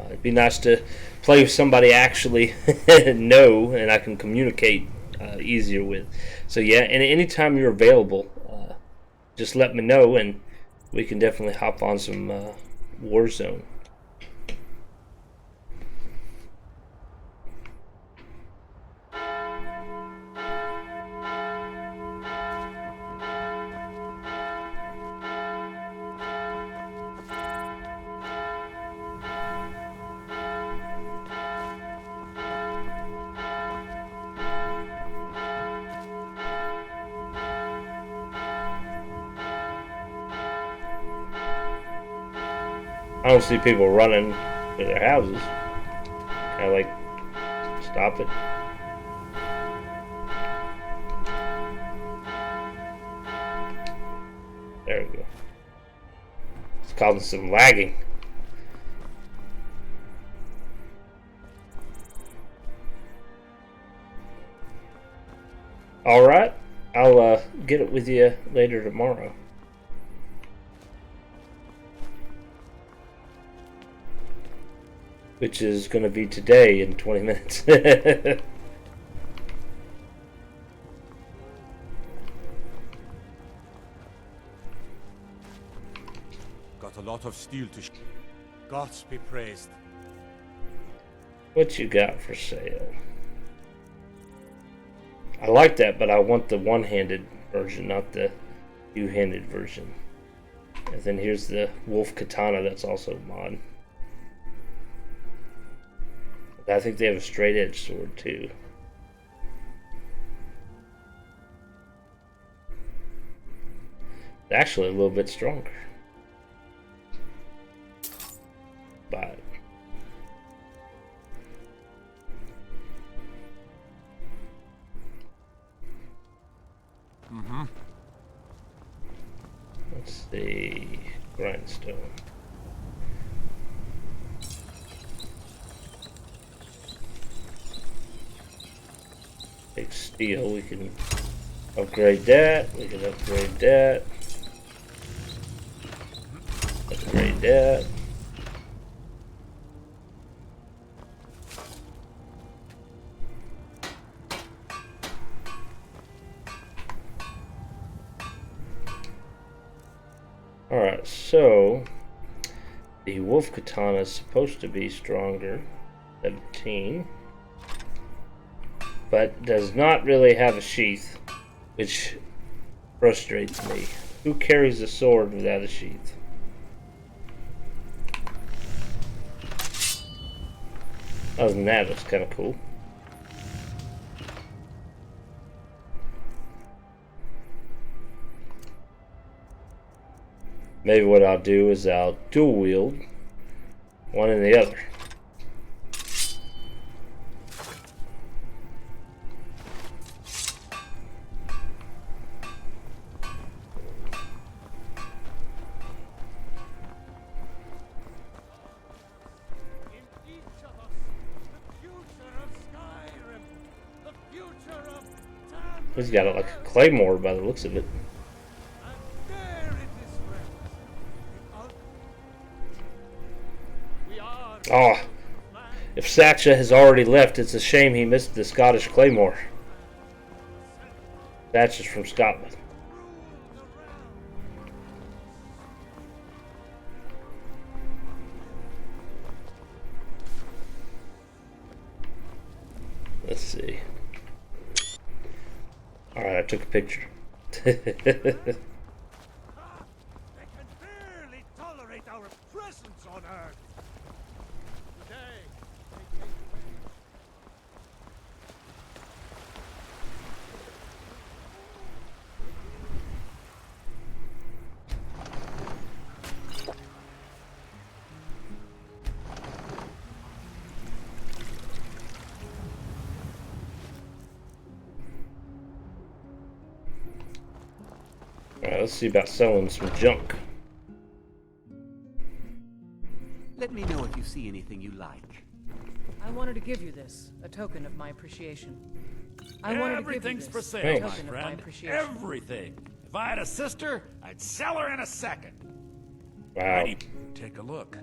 It'd be nice to play with somebody I actually know and I can communicate easier with. So yeah, and anytime you're available, just let me know and we can definitely hop on some Warzone. I don't see people running to their houses. Kind of like stop it. There we go. It's causing some lagging. Alright, I'll get it with you later tomorrow. Which is going to be today in 20 minutes. Got a lot of steel to Gods be praised. What you got for sale? I like that, but I want the one-handed version, not the two-handed version. And then here's the wolf katana that's also mod. I think they have a straight edge sword too. Actually a little bit stronger. But let's see. Grindstone. Take steel, we can upgrade that, we can upgrade that, upgrade that. Alright, so the wolf katana is supposed to be stronger, 17. But does not really have a sheath, which frustrates me. Who carries a sword without a sheath? Other than that, it's kind of cool. Maybe what I'll do is I'll dual wield one and the other. He's got it like a claymore by the looks of it. Oh, if Satcha has already left, it's a shame he missed the Scottish claymore. Satcha's from Scotland. Let's see. Alright, I took a picture. They can barely tolerate our presence on Earth. Today, they take Alright, let's see about selling some junk. Let me know if you see anything you like. I wanted to give you this, a token of my appreciation. I wanted to give you Everything's this, for a sale, my token of my friend. appreciation. Everything. If I had a sister, I'd sell her in a second. Wow. Take a look.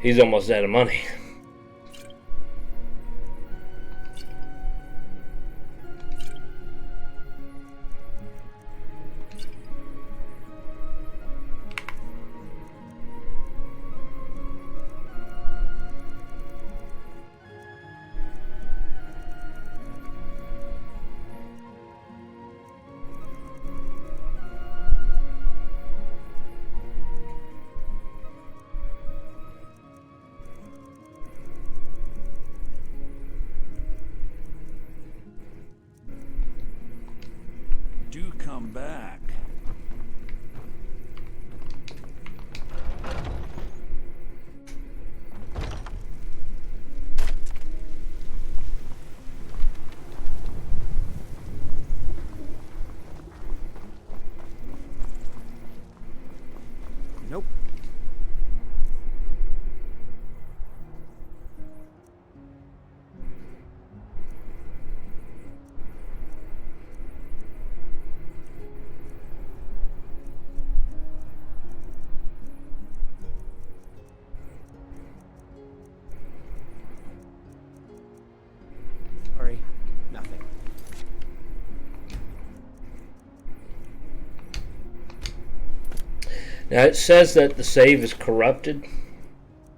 He's almost out of money. Do come back. Nope. Sorry. Nothing. Now it says that the save is corrupted.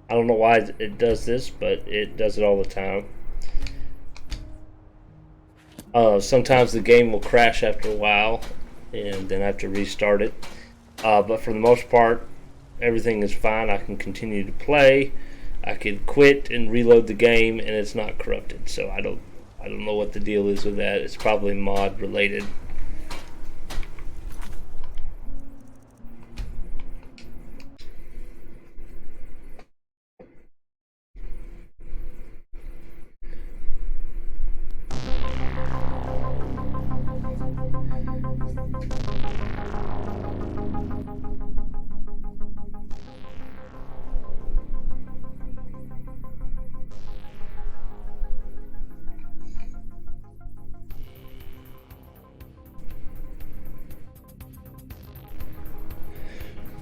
I don't know why it does this, but it does it all the time. Sometimes the game will crash after a while, and then I have to restart it. But for the most part, everything is fine. I can continue to play. I can quit and reload the game, and it's not corrupted. So I don't know what the deal is with that. It's probably mod related.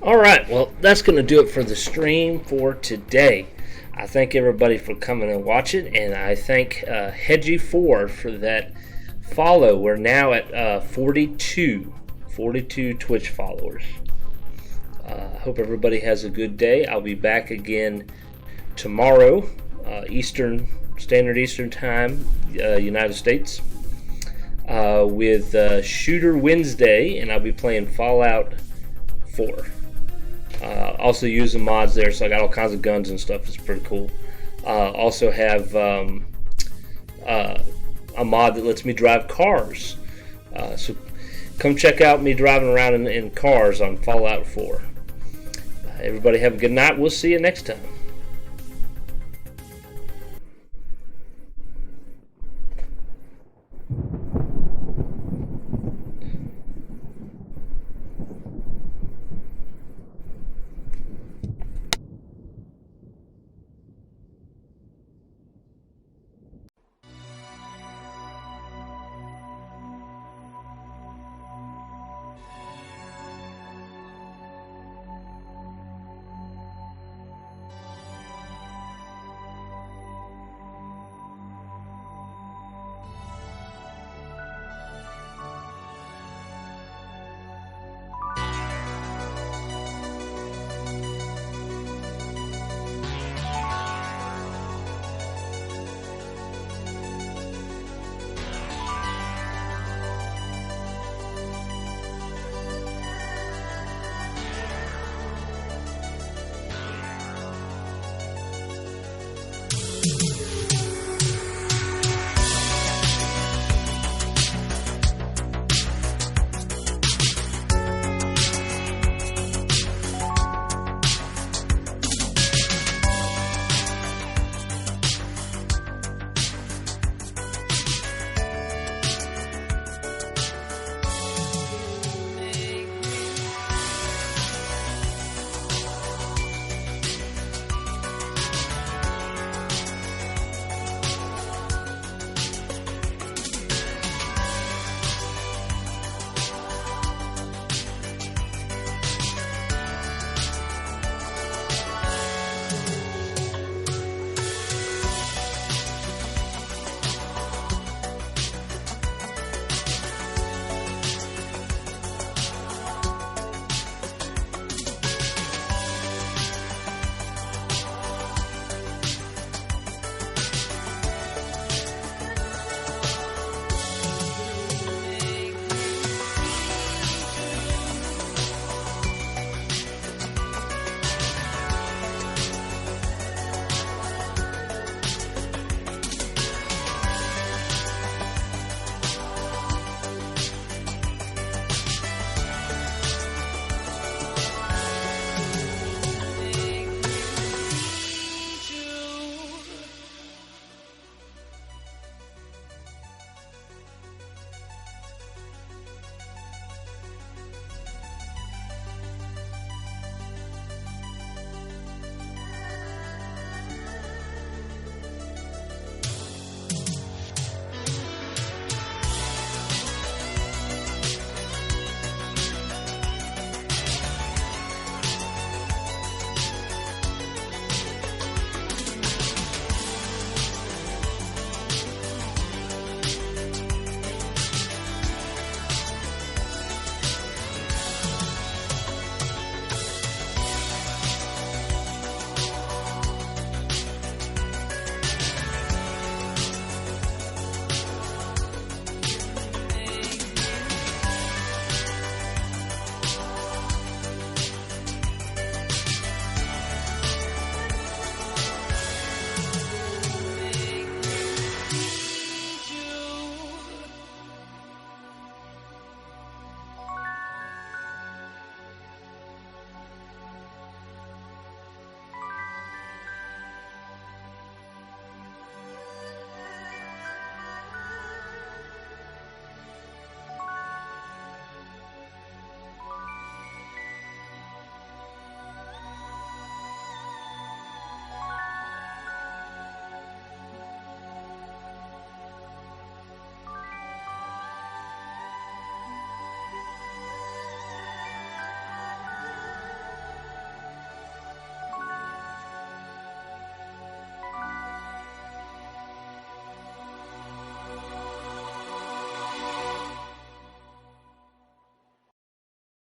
Alright, well, that's going to do it for the stream for today. I thank everybody for coming and watching, and I thank Hedgie4 for that follow. We're now at 42 Twitch followers. I hope everybody has a good day. I'll be back again tomorrow, Standard Eastern Time, United States, with Shooter Wednesday, and I'll be playing Fallout 4. Also using mods there, so I got all kinds of guns and stuff. It's pretty cool. Also have a mod that lets me drive cars. So come check out me driving around in cars on Fallout 4. Everybody have a good night. We'll see you next time.